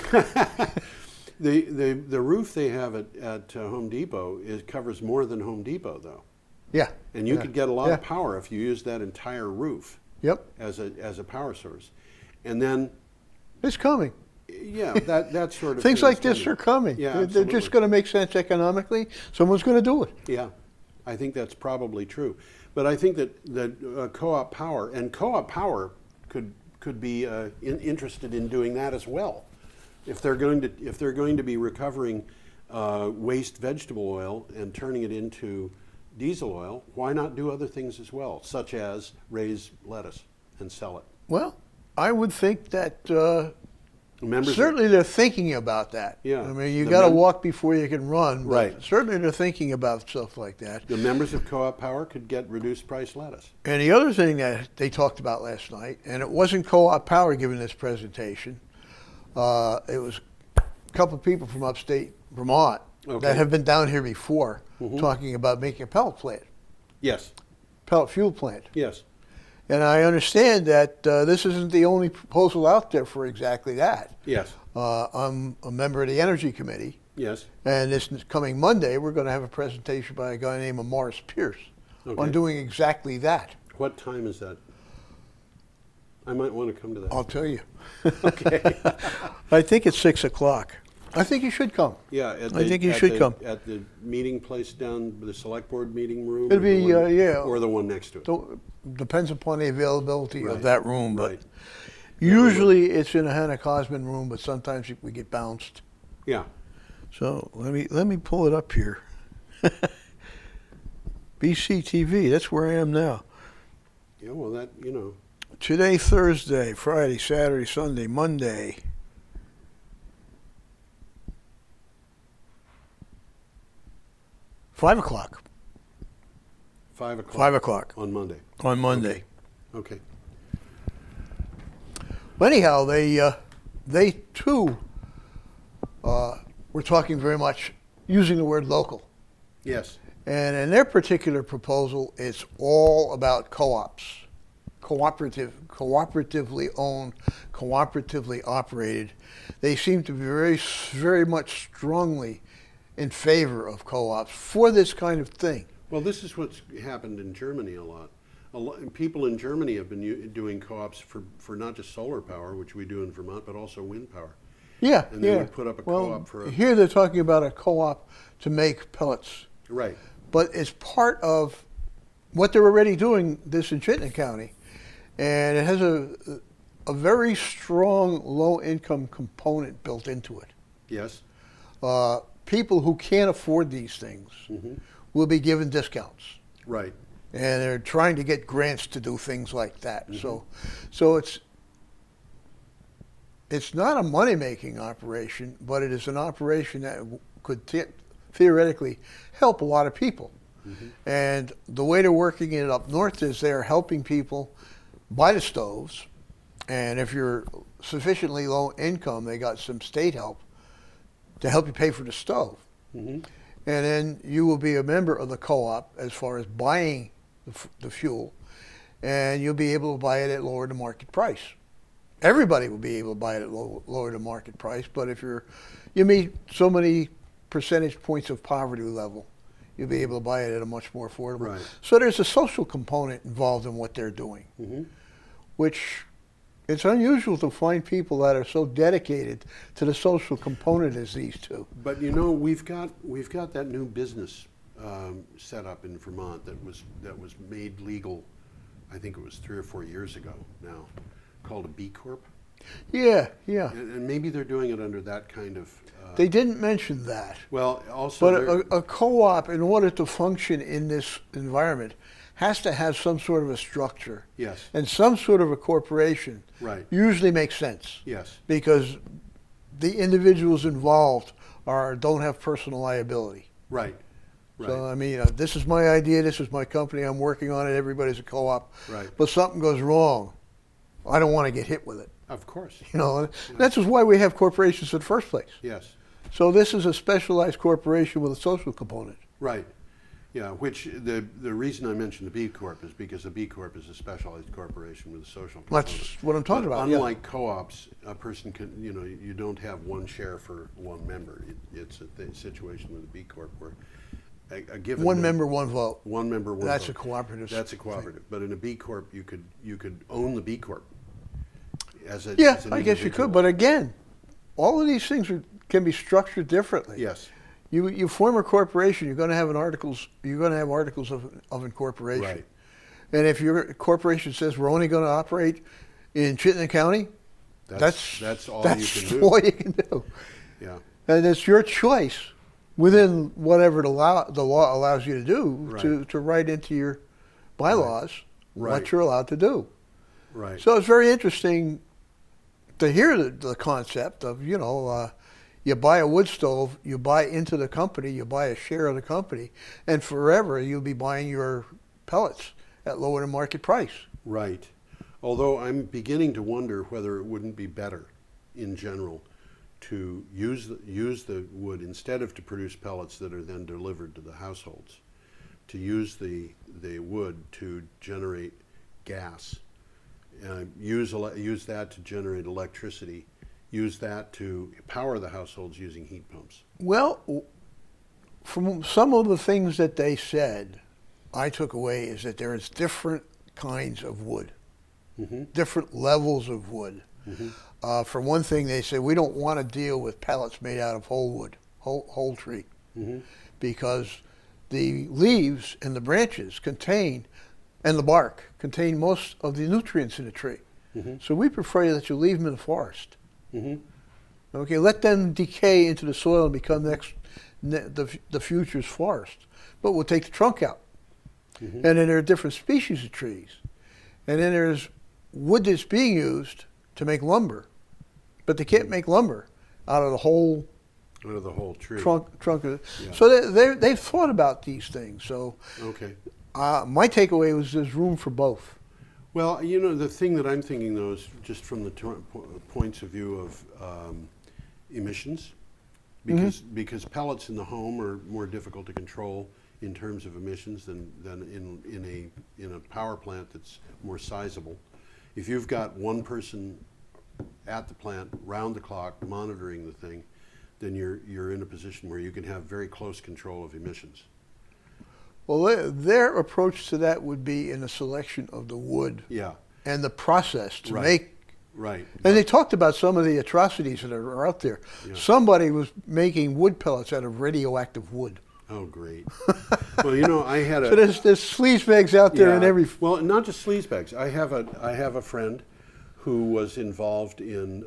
the roof they have at Home Depot covers more than Home Depot, though. Yeah. And you Yeah. could get a lot Yeah. of power if you use that entire roof Yep. as a power source. And then, It's coming. yeah, that sort of Things thing like is this are coming. Yeah, They're absolutely. just going to make sense economically. Someone's going to do it. Yeah, I think that's probably true. But I think that co-op power could be interested in doing that as well. If they're going to be recovering waste vegetable oil and turning it into diesel oil, why not do other things as well, such as raise lettuce and sell it? Well, I would think that Members certainly they're thinking about that. Yeah. I mean, you The got to mem- walk before you can run. But Right. certainly they're thinking about stuff like that. The members of Co-op Power could get reduced price lettuce. And the other thing that they talked about last night, and it wasn't Co-op Power giving this presentation, it was a couple of people from upstate Vermont Okay. that have been down here before talking about making a pellet plant, Yes. pellet fuel plant. Yes. And I understand that this isn't the only proposal out there for exactly that. Yes. I'm a member of the Energy Committee, Yes. and this coming Monday, we're going to have a presentation by a guy named Morris Pierce Okay. on doing exactly that. What time is that? I might want to come to that. I'll tell you. Okay. I think it's 6 o'clock. I think you should come. Yeah. I think you should come. At the meeting place down, the select board meeting room? It'll or the be, one- yeah. Or the one next to it? Depends upon the availability Right. of that room, but Right. usually it's in a Hannah Cosman room, but sometimes we get bounced. Yeah. So let me pull it up here. BCTV, that's where I am now. Yeah, well, that, you know. Today, Thursday, Friday, Saturday, Sunday, Monday. $5 o'clock. 5 o'clock. 5 o'clock On Monday. on Monday. Okay. Well, anyhow, they too were talking very much using the word local. Yes. And in their particular proposal, it's all about co-ops, cooperatively owned, cooperatively operated. They seem to be very, very much strongly in favor of co-ops for this kind of thing. Well, this is what's happened in Germany a lot. People in Germany have been doing co-ops for not just solar power, which we do in Vermont, but also wind power. Yeah, And they yeah. would put up a well, co-op for a... Here they're talking about a co-op to make pellets. Right. But it's part of what they're already doing this in Chittenden County. And it has a very strong low-income component built into it. Yes. People who can't afford these things will be given discounts. Right. And they're trying to get grants to do things like that. So it's not a money-making operation, but it is an operation that could theoretically help a lot of people. And the way they're working it up north is they're helping people buy the stoves. And if you're sufficiently low income, they got some state help to help you pay for the stove. And then you will be a member of the co-op as far as buying the fuel, and you'll be able to buy it at lower than market price. Everybody will be able to buy it at lower than market price, but if you meet so many percentage points of poverty level, you'll be able to buy it at a much more affordable. Right. So there's a social component involved in what they're doing, which it's unusual to find people that are so dedicated to the social component as these two. But you know, we've got that new business set up in Vermont that was made legal. I think it was 3 or 4 years ago now, called a B Corp. Yeah, yeah. And maybe they're doing it under that kind of. They didn't mention that. Well, also. But a co-op, in order to function in this environment, has to have some sort of a structure. Yes. And some sort of a corporation. Right. Usually makes sense. Yes. Because the individuals involved don't have personal liability. Right. Right. So, I mean, this is my idea, this is my company, I'm working on it, everybody's a co-op. Right. But something goes wrong, I don't want to get hit with it. Of course. You know, that's just why we have corporations in the first place. Yes. So this is a specialized corporation with a social component. Right. Yeah, which the reason I mentioned the B Corp is because a B Corp is a specialized corporation with a social component. That's what I'm talking But about. unlike co-ops, a person can, you don't have one share for one member. It's a situation with a B Corp where a given One member, one vote. One member, one That's vote. a cooperative. That's a cooperative. But in a B Corp, you could own the B Corp as an Yeah, I guess you individual. could. But again, all of these things can be structured differently. Yes. You form a corporation, you're going to have articles of incorporation. Right. And if your corporation says we're only going to operate in Chittenden County, That's all that's you can do. all you can do. Yeah. And it's your choice within whatever the law allows you to do Right. to write into your bylaws Right. what you're allowed to do. Right. So it's very interesting to hear the concept of, you buy a wood stove, you buy into the company, you buy a share of the company, and forever you'll be buying your pellets at lower than market price. Right. Although I'm beginning to wonder whether it wouldn't be better, in general, to use the wood instead of to produce pellets that are then delivered to the households, to use the wood to generate gas, use that to generate electricity, use that to power the households using heat pumps. Well, from some of the things that they said, I took away is that there is different kinds of wood, Mm-hmm. different levels of wood. Mm-hmm. For one thing, they said we don't want to deal with pellets made out of whole wood, whole tree, Mm-hmm. because the leaves and the branches and the bark contain most of the nutrients in the tree. Mm-hmm. So we prefer that you leave them in the forest. Mm-hmm. Okay, let them decay into the soil and become the future's forest. But we'll take the trunk out. Mm-hmm. And then there are different species of trees. And then there's wood that's being used to make lumber. But they can't make lumber out of the whole Out of the whole tree. trunk of Yeah. So they've thought about these things. So Okay. my takeaway was there's room for both. Well, the thing that I'm thinking, though, is just from the points of view of emissions, because pellets in the home are more difficult to control in terms of emissions than in a power plant that's more sizable. If you've got one person at the plant round the clock monitoring the thing, then you're in a position where you can have very close control of emissions. Well, their approach to that would be in the selection of the wood Yeah. and the process to Right. make. Right. And they talked about some of the atrocities that are out there. Yeah. Somebody was making wood pellets out of radioactive wood. Oh, great. Well, I had a. So there's sleaze bags out there in every. Well, not just sleaze bags. I have a friend who was involved in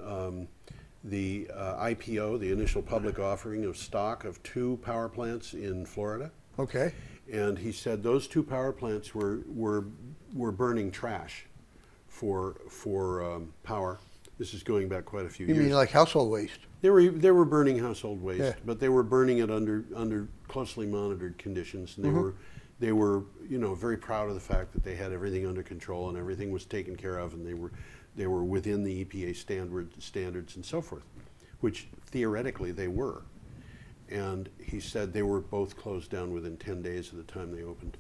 the IPO, the initial public offering of stock of 2 power plants in Florida, Okay. and he said those 2 power plants were burning trash for power. This is going back quite a few You years. mean like household waste? They were burning household waste, Yeah. but they were burning it under closely monitored conditions, and they were very proud of the fact that they had everything under control and everything was taken care of, and they were within the EPA standards and so forth, which theoretically they were. And he said they were both closed down within 10 days of the time they opened,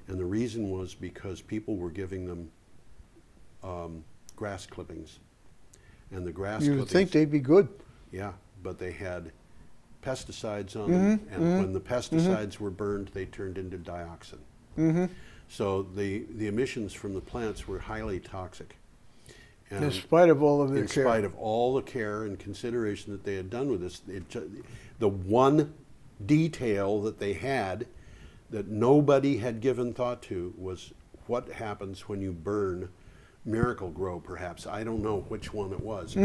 and the reason was because people were giving them grass clippings, and the grass You would clippings. think they'd be good. Yeah, but they had pesticides on them, and when the pesticides were burned, they turned into dioxin. Mm-hmm. So the emissions from the plants were highly toxic. And In spite of all of their in care. spite of all the care and consideration that they had done with this, the one detail that they had that nobody had given thought to was what happens when you burn Miracle Grow, perhaps. I don't know which one it was.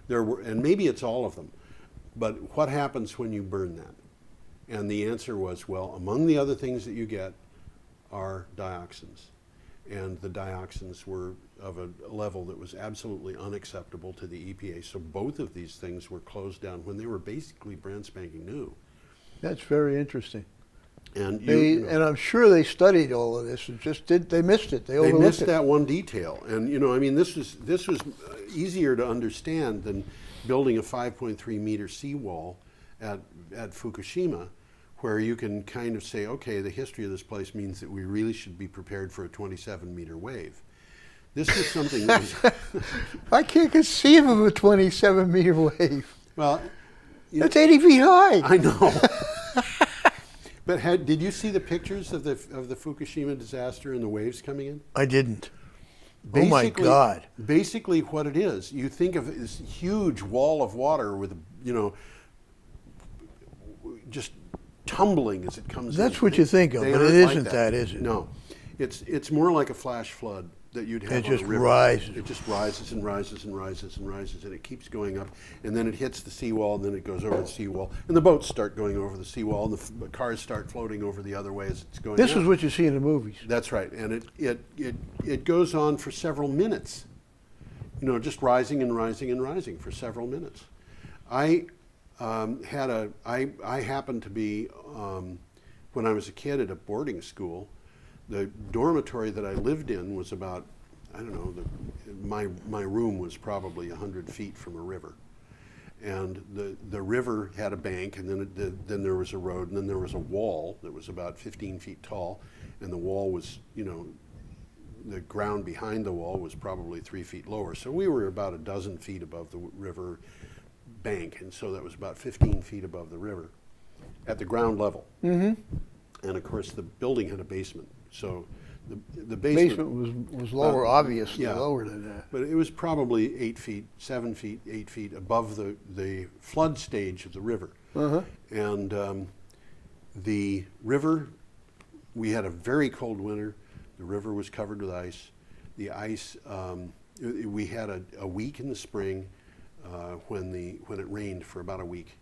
There were, and maybe it's all of them. But what happens when you burn that? And the answer was, well, among the other things that you get are dioxins. And the dioxins were of a level that was absolutely unacceptable to the EPA. So both of these things were closed down when they were basically brand spanking new. That's very interesting. And And I'm sure they studied all of this and they missed it. They they overlooked missed it. that one detail. And this was easier to understand than building a 5.3 meter seawall at Fukushima, where you can kind of say, okay, the history of this place means that we really should be prepared for a 27 meter wave. This was something that was I can't conceive of a 27-meter wave. well, That's 80 feet high. I know. But did you see the pictures of the Fukushima disaster and the waves coming in? I didn't. Oh my God. Basically what it is, you think of this huge wall of water with, just tumbling as it comes in. That's what you think of, They but it aren't isn't like that, is it? No. It's more like a flash flood that you'd have It on a just river. rises. It just rises and rises and rises and rises, and it keeps going up, and then it hits the seawall, and then it goes over the seawall, and the boats start going over the seawall, and the cars start floating over the other way as it's going. This up. is what you see in the movies. That's right, and it goes on for several minutes. You know, just rising and rising and rising for several minutes. I happened to be when I was a kid at a boarding school. The dormitory that I lived in was about, I don't know, my room was probably 100 feet from a river. And the river had a bank, and then there was a road, and then there was a wall that was about 15 feet tall, and the wall was, you know, the ground behind the wall was probably 3 feet lower. So we were about a dozen feet above the river bank, and so that was about 15 feet above the river at the ground level. Mm-hmm. And of course, the building had a basement. So the basement was lower, obviously yeah, lower than that. but it was probably 8 feet, 7 feet, 8 feet above the flood stage of the river. Uh-huh. And the river, we had a very cold winter. The river was covered with ice. The ice, we had a week in the spring when it rained for about a week.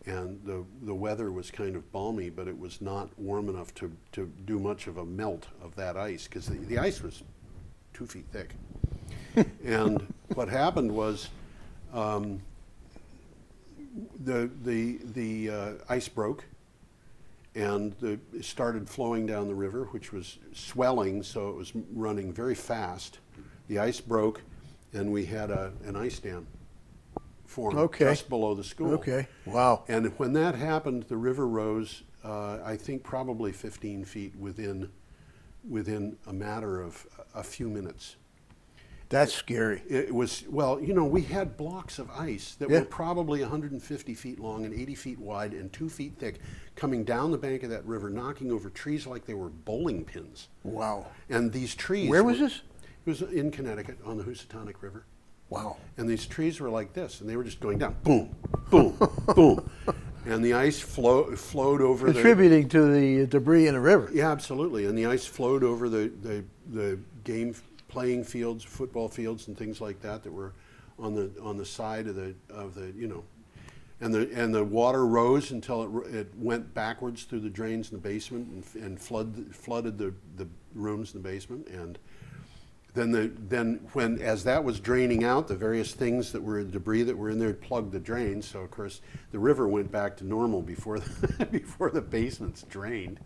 And the weather was kind of balmy, but it was not warm enough to do much of a melt of that ice, because the ice was 2 feet thick. And what happened was the ice broke, and it started flowing down the river, which was swelling, so it was running very fast. The ice broke, and we had an ice dam formed just below the school. Okay. Wow. And when that happened, the river rose, I think probably 15 feet within a matter of a few minutes. That's scary. It was, well, you know, we had blocks of ice that were probably 150 feet long and 80 feet wide and 2 feet thick, coming down the bank of that river, knocking over trees like they were bowling pins. Wow. And these trees... Where was this? It was in Connecticut on the Housatonic River. Wow. And these trees were like this, and they were just going down, boom, boom, boom. And the ice flowed over contributing to the debris in the river. Yeah, absolutely. And the ice flowed over the game playing fields, football fields, and things like that were on the side of the you know, and the water rose until it went backwards through the drains in the basement and flooded the rooms in the basement. And then when as that was draining out, the various things that were debris that were in there plugged the drains. So of course the river went back to normal before the basements drained.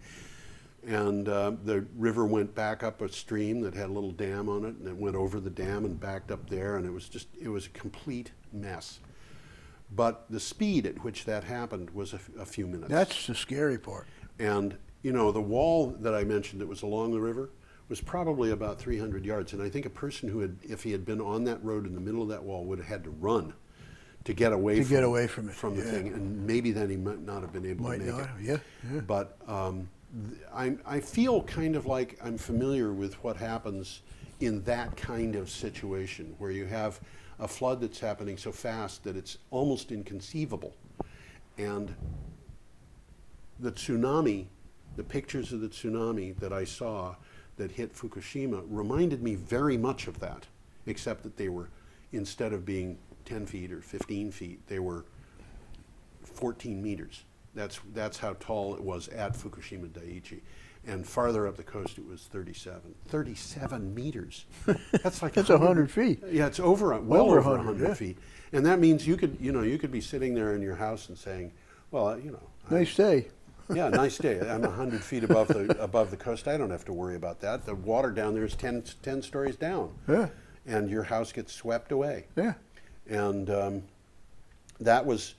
And the river went back up a stream that had a little dam on it, and it went over the dam and backed up there, and it was a complete mess. But the speed at which that happened was a few minutes. That's the scary part. And, you know, the wall that I mentioned that was along the river was probably about 300 yards. And I think a person who had, if he had been on that road in the middle of that wall, would have had to run to get away from the thing. And maybe then he might not have been able to make it. Yeah. But I feel kind of like I'm familiar with what happens in that kind of situation where you have a flood that's happening so fast that it's almost inconceivable. And the tsunami, the pictures of the tsunami that I saw that hit Fukushima reminded me very much of that, except that they were, instead of being 10 feet or 15 feet, they were 14 meters. That's how tall it was at Fukushima Daiichi. And farther up the coast, it was 37. 37 meters. That's like that's 100 feet. Yeah, it's well over 100 feet. And that means you could be sitting there in your house and saying, well, you know. Nice day. Yeah, nice day. I'm 100 feet above the coast. I don't have to worry about that. The water down there is 10 stories down. Yeah. And your house gets swept away. Yeah. And that was...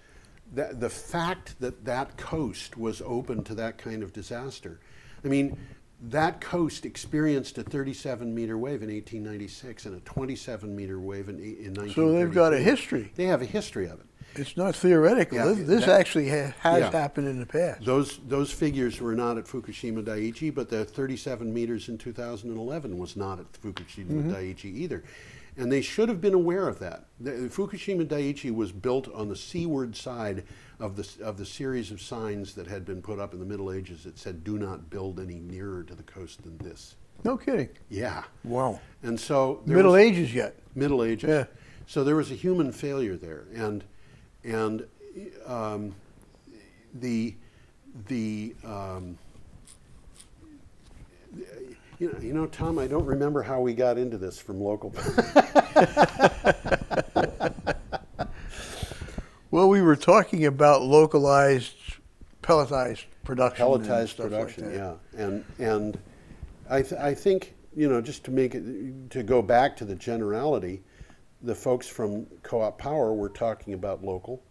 the fact that coast was open to that kind of disaster. I mean, that coast experienced a 37-meter wave in 1896 and a 27-meter wave in 1932. So they've got a history. They have a history of it. It's not theoretical. Yeah, this actually has happened in the past. Those figures were not at Fukushima Daiichi, but the 37 meters in 2011 was not at Fukushima Daiichi either. And they should have been aware of that. Fukushima Daiichi was built on the seaward side of the series of signs that had been put up in the Middle Ages that said, "Do not build any nearer to the coast than this." No kidding. Yeah. Wow. And so Middle Ages yet. Middle Ages. Yeah. So there was a human failure there, and the you know, Tom, I don't remember how we got into this from local. Well, we were talking about localized, pelletized production. and Pelletized stuff production, like that. yeah, and I think, you know, just to make it, to go back to the generality, the folks from Co-op Power were talking about local.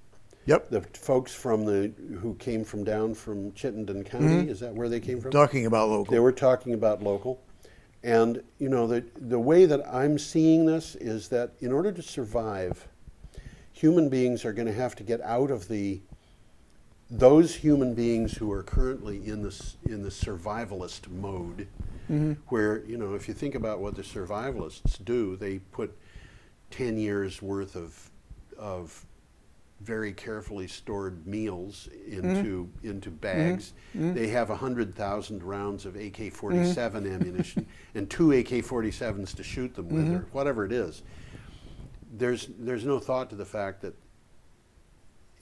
Yep. The folks who came from down from Chittenden County, is that where they came from? Talking about local. They were talking about local. And, you know, the way that I'm seeing this is that in order to survive, human beings are going to have to get out of those human beings who are currently in the survivalist mode, where, you know, if you think about what the survivalists do, they put 10 years worth of very carefully stored meals into bags. They have 100,000 rounds of AK-47 ammunition and 2 AK-47s to shoot them with, or whatever it is. There's no thought to the fact that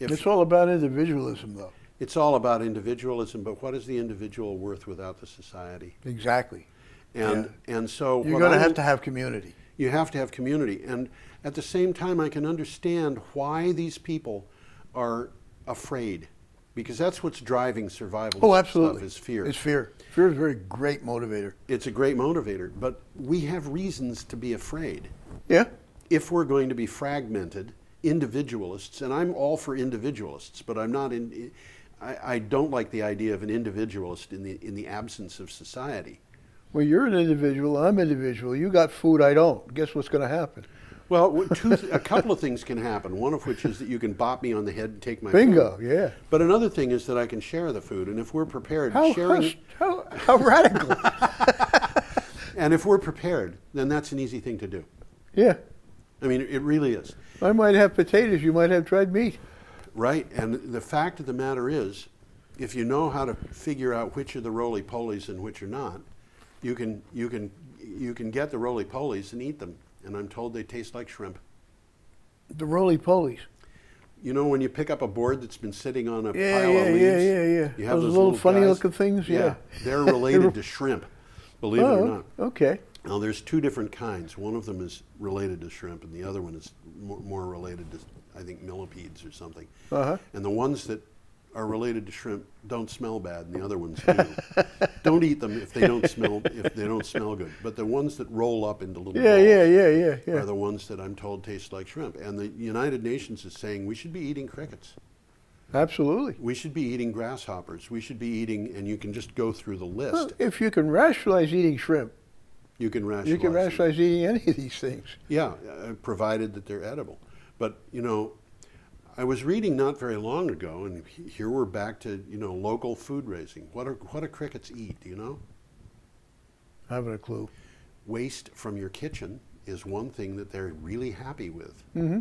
It's all about individualism, though. it's all about individualism, but what is the individual worth without the society? Exactly. And so You're going to have community. You have to have community. And at the same time, I can understand why these people are afraid, because that's what's driving survival Oh, absolutely. stuff is fear. It's fear. Fear is a very great motivator. It's a great motivator, but we have reasons to be afraid. Yeah. If we're going to be fragmented individualists, and I'm all for individualists, but I'm not I don't like the idea of an individualist in the absence of society. Well, you're an individual. I'm an individual. You got food. I don't. Guess what's going to happen? Well, a couple of things can happen. One of which is that you can bop me on the head and take my Bingo. food. Yeah. But another thing is that I can share the food, and if we're prepared, How radical. and if we're prepared, then that's an easy thing to do. Yeah. I mean, it really is. I might have potatoes. You might have dried meat. Right, and the fact of the matter is, if you know how to figure out which are the roly-polies and which are not, you can get the roly-polies and eat them. And I'm told they taste like shrimp. The roly-polies. You know, when you pick up a board that's been sitting on a Yeah, pile yeah, of leaves, yeah. you have those those little funny guys. looking things. Yeah. They're related to shrimp, believe it or not. Okay. Now, there's two different kinds. One of them is related to shrimp, and the other one is more related to, I think, millipedes or something. Uh-huh. And the ones that are related to shrimp don't smell bad, and the other ones do. Don't eat them if they don't smell good. But the ones that roll up into little balls Yeah. are the ones that I'm told taste like shrimp. And the United Nations is saying we should be eating crickets. Absolutely. We should be eating grasshoppers. We should be eating, and you can just go through the list. Well, if you can rationalize eating shrimp, You can rationalize. you can rationalize eating any of these things. Yeah, provided that they're edible. But, you know, I was reading not very long ago, and here we're back to, you know, local food raising. What do crickets eat, do you know? I haven't a clue. Waste from your kitchen is one thing that they're really happy with. Mm-hmm.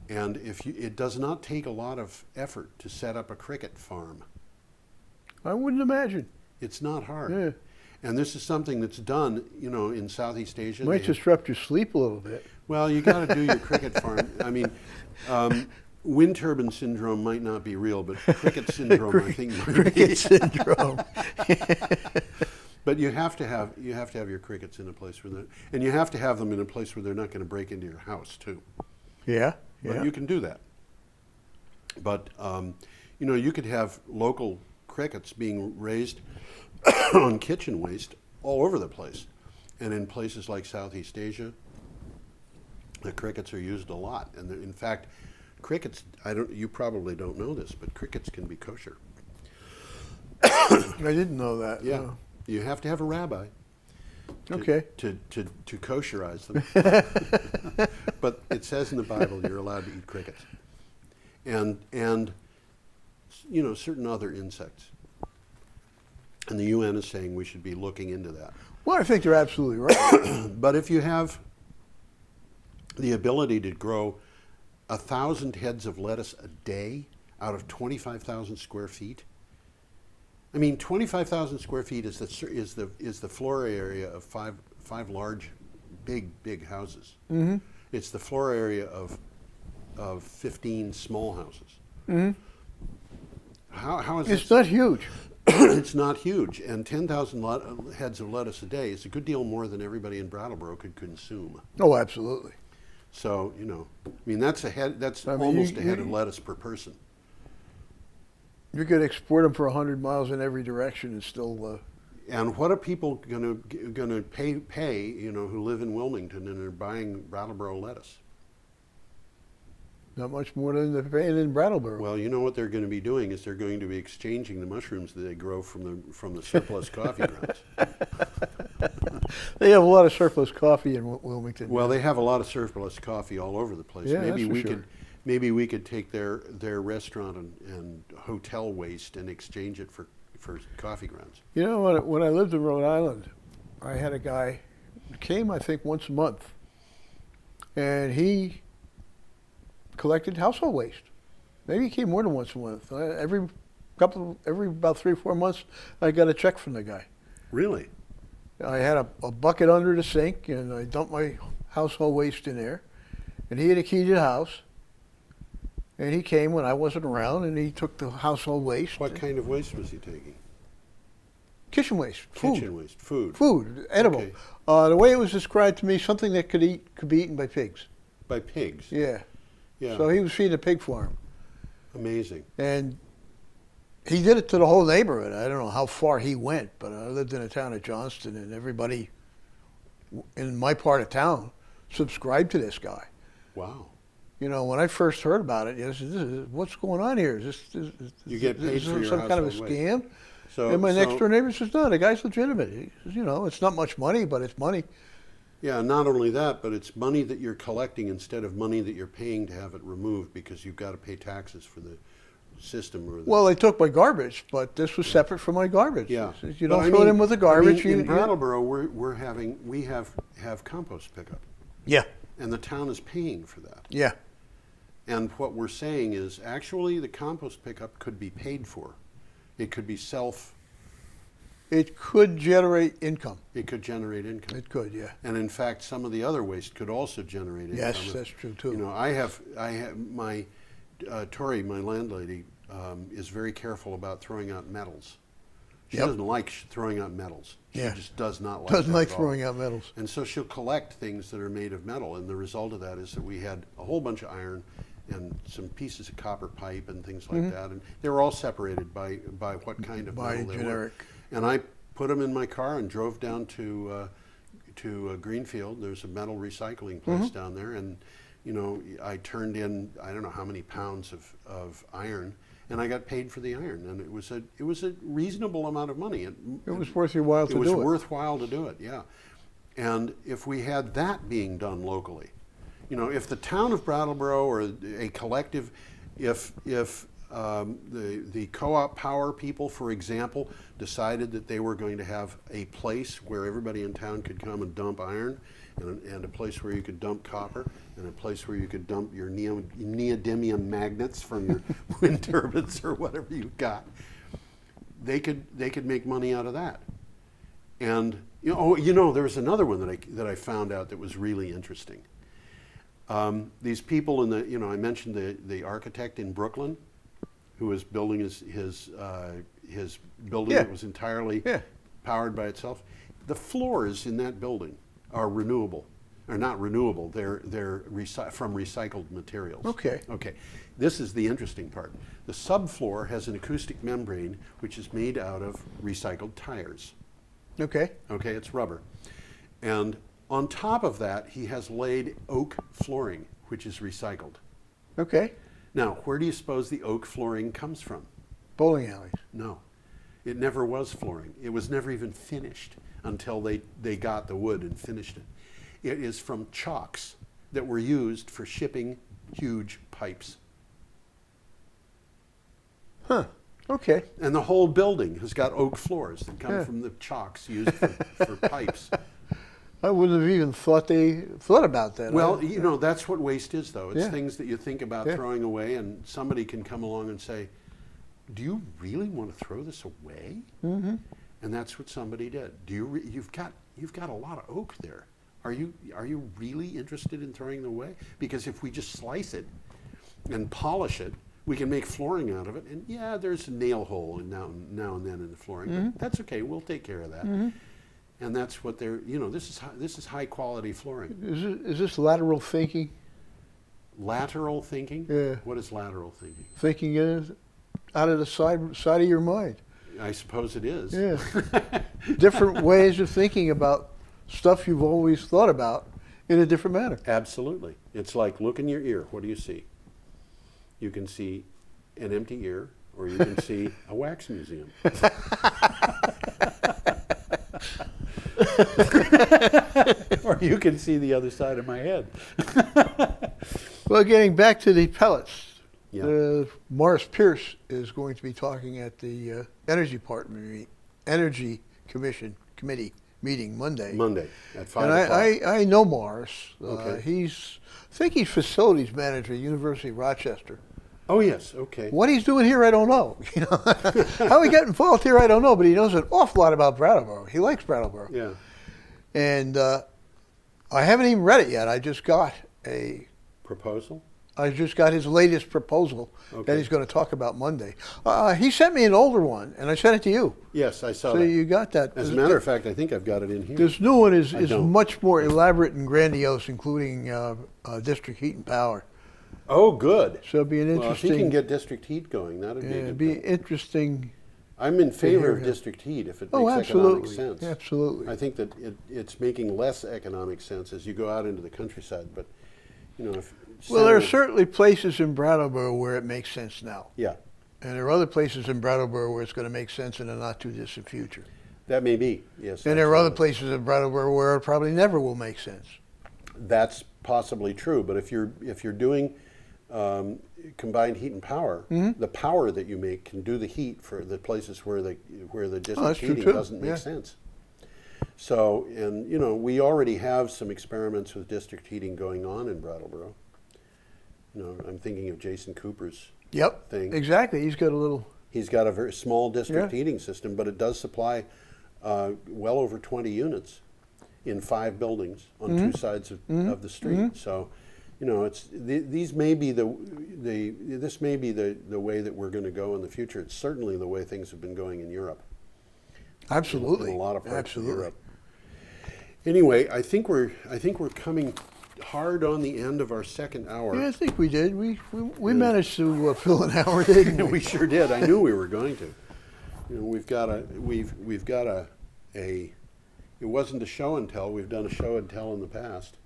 And it does not take a lot of effort to set up a cricket farm. I wouldn't imagine. It's not hard. Yeah. And this is something that's done, you know, in Southeast Asia. Might disrupt your sleep a little bit. Well, you got to do your cricket farm. I mean, wind turbine syndrome might not be real, but cricket syndrome, I think, might be. Cricket syndrome. But you have to have your crickets in a place where and you have to have them in a place where they're not going to break into your house too. Yeah. But you can do that. But you know, you could have local crickets being raised on kitchen waste all over the place, and in places like Southeast Asia, the crickets are used a lot. And in fact, crickets, you probably don't know this, but crickets can be kosher. I didn't know that. Yeah, No. you have to have a rabbi. Okay. To kosherize them. But it says in the Bible you're allowed to eat crickets, and you know, certain other insects. And the UN is saying we should be looking into that. Well, I think they're absolutely right. But if you have the ability to grow 1,000 heads of lettuce a day out of 25,000 square feet, I mean, 25,000 square feet is the floor area of five large, big houses. Mm-hmm. It's the floor area of 15 small houses. Mm-hmm. How is It's that? not huge. It's not huge, and 10,000 heads of lettuce a day is a good deal more than everybody in Brattleboro could consume. Oh, absolutely. So, I mean, that's a head. That's I mean, almost you- a head of you- lettuce per person. You could export them for 100 miles in every direction and still. And what are people gonna pay? Who live in Wilmington and are buying Brattleboro lettuce? Not much more than they're paying in Brattleboro. Well, you know what they're going to be doing is they're going to be exchanging the mushrooms that they grow from the surplus coffee grounds. They have a lot of surplus coffee in Wilmington. Well, they have a lot of surplus coffee all over the place. Yeah, maybe that's for we sure. could take their restaurant and hotel waste and exchange it for coffee grounds. You know, when I lived in Rhode Island, I had a guy who came, I think, once a month, and he collected household waste. Maybe he came more than once a month. Every about 3 or 4 months, I got a check from the guy. Really? I had a bucket under the sink, and I dumped my household waste in there, and he had a key to the house. And he came when I wasn't around, and he took the household waste. What kind of waste was he taking? Kitchen waste, food. Kitchen waste, food. Food, edible. Okay. The way it was described to me, something that could be eaten by pigs. By pigs. Yeah. Yeah. So he was feeding a pig farm, Amazing. and he did it to the whole neighborhood. I don't know how far he went, but I lived in the town of Johnston, and everybody in my part of town subscribed to this guy. Wow. You know, when I first heard about it, this is what's going on here? Is You get paid for your some kind of a household waste. scam? So And my next door neighbor says, no, the guy's legitimate. He says, it's not much money, but it's money. Yeah, not only that, but it's money that you're collecting instead of money that you're paying to have it removed because you've got to pay taxes for the system or the Well, they took my garbage, but this was separate from my garbage. Yeah. It says, you But don't I throw it mean- in with the garbage. I mean, in you- Brattleboro, we have compost pickup, Yeah, and the town is paying for that. yeah. And what we're saying is, actually, the compost pickup could be paid for. It could be It could generate income. It could generate income. It could, yeah. And in fact, some of the other waste could also generate income. Yes, that's true too. I have my Tori, my landlady, is very careful about throwing out metals. She Yep. doesn't like throwing out metals. She Yeah. just does not like Doesn't that like at all. throwing out metals. And so she'll collect things that are made of metal, and the result of that is that we had a whole bunch of iron and some pieces of copper pipe and things like that, and they were all separated by what kind of Mm-hmm. By metal they generic. were. And I put them in my car and drove down to Greenfield. There's a metal recycling place Mm-hmm. down there, and I turned in I don't know how many pounds of iron, and I got paid for the iron, and it was a reasonable amount of money. It was worth your while to It was do it. worthwhile to do it, yeah. And if we had that being done locally, if the town of Brattleboro or a collective, if the co-op power people, for example, decided that they were going to have a place where everybody in town could come and dump iron, and a place where you could dump copper, and a place where you could dump your neodymium magnets from your wind turbines or whatever you've got, they could make money out of that. And there's another one that I found out that was really interesting. These people I mentioned the architect in Brooklyn, who was building his building Yeah. that was entirely Yeah. powered by itself. The floors in that building are renewable, or not renewable. They're from recycled materials. Okay. Okay. This is the interesting part. The subfloor has an acoustic membrane which is made out of recycled tires. Okay. Okay, it's rubber. And on top of that, he has laid oak flooring, which is recycled. Okay. Now, where do you suppose the oak flooring comes from? Bowling alleys. No, it never was flooring. It was never even finished until they got the wood and finished it. It is from chocks that were used for shipping huge pipes. Huh. Okay. And the whole building has got oak floors that come Yeah. from the chocks used for pipes. I wouldn't have even thought about that. Well, that's what waste is, though. It's Yeah. things that you think about Yeah. throwing away, and somebody can come along and say, do you really want to throw this away? Mm-hmm. And that's what somebody did. You've got a lot of oak there. Are you really interested in throwing it away? Because if we just slice it and polish it, we can make flooring out of it. And yeah, there's a nail hole now and then in the flooring, but that's okay. We'll take care of that. And that's what they're, this is high quality flooring. Is this lateral thinking? Lateral thinking? Yeah. What is lateral thinking? Thinking is out of the side of your mind. I suppose it is. Yeah. Different ways of thinking about stuff you've always thought about in a different manner. Absolutely. It's like, look in your ear. What do you see? You can see an empty ear, or you can see a wax museum. Or you can see the other side of my head. Well, getting back to the pellets, Yeah. Morris Pierce is going to be talking at the Energy Committee meeting Monday. Monday at 5 And o'clock. I know Morris. Okay. I think he's facilities manager at University of Rochester. Oh, yes. Okay. What he's doing here, I don't know. How he got involved here, I don't know. But he knows an awful lot about Brattleboro. He likes Brattleboro. Yeah. And I haven't even read it yet. I just got Proposal? his latest proposal that Okay. he's going to talk about Monday. He sent me an older one, and I sent it to you. Yes, I saw So that. you got that. As a matter of fact, I think I've got it in here. This new one is don't. much more elaborate and grandiose, including district heat and power. Oh, good. So it'd be an Well, if he interesting. can get district heat going, that'd be a It'd good be thing. interesting. I'm in favor of him. district heat if it Oh, makes economic absolutely, sense. absolutely. I think that it's making less economic sense as you go out into the countryside. But, if Well, there are Senator- certainly places in Brattleboro where it makes sense now, Yeah, and there are other places in Brattleboro where it's going to make sense in the not too distant future. that may be. Yes, And there are other absolutely. places in Brattleboro where it probably never will make sense. That's possibly true. But if you're doing combined heat and power, the power that you make can do the heat for the places where the district that's true heating too, doesn't make yeah. sense. So, and we already have some experiments with district heating going on in Brattleboro. I'm thinking of Jason Cooper's Yep, thing. exactly. He's got a little. He's got a very small district Yeah. heating system, but it does supply well over 20 units in 5 buildings on 2 sides of the street. So, these may be this may be the way that we're going to go in the future. It's certainly the way things have been going in Europe. Absolutely. In a lot of parts Absolutely. of Europe. Anyway, I think we're coming hard on the end of our second hour. Yeah, I think we did. We managed to fill an hour, didn't we? We sure did. I knew we were going to. We've got a. It wasn't a show and tell. We've done a show and tell in the past,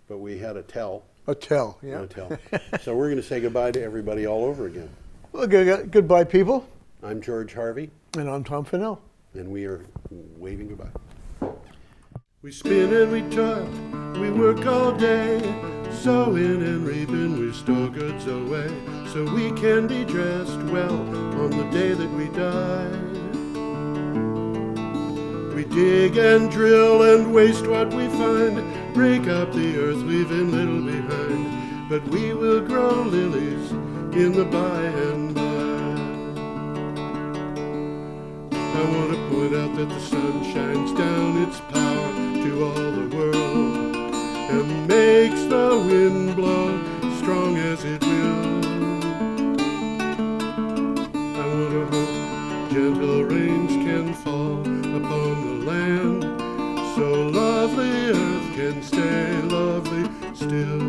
but we had a tell. A tell, yeah. No tell. So we're going to say goodbye to everybody all over again. Well, goodbye, people. I'm George Harvey, And I'm Tom Finnell. and we are waving goodbye. We spin and we toil, we work all day, sowing and reaping, we store goods away, so we can be dressed well on the day that we die. We dig and drill and waste what we find, break up the earth, leaving little behind, but we will grow lilies in the by and by. I want to point out that the sun shines down its power to all the world and makes the wind blow strong as it will. I want to hope gentle rains can fall upon the land so lovely earth can stay lovely still.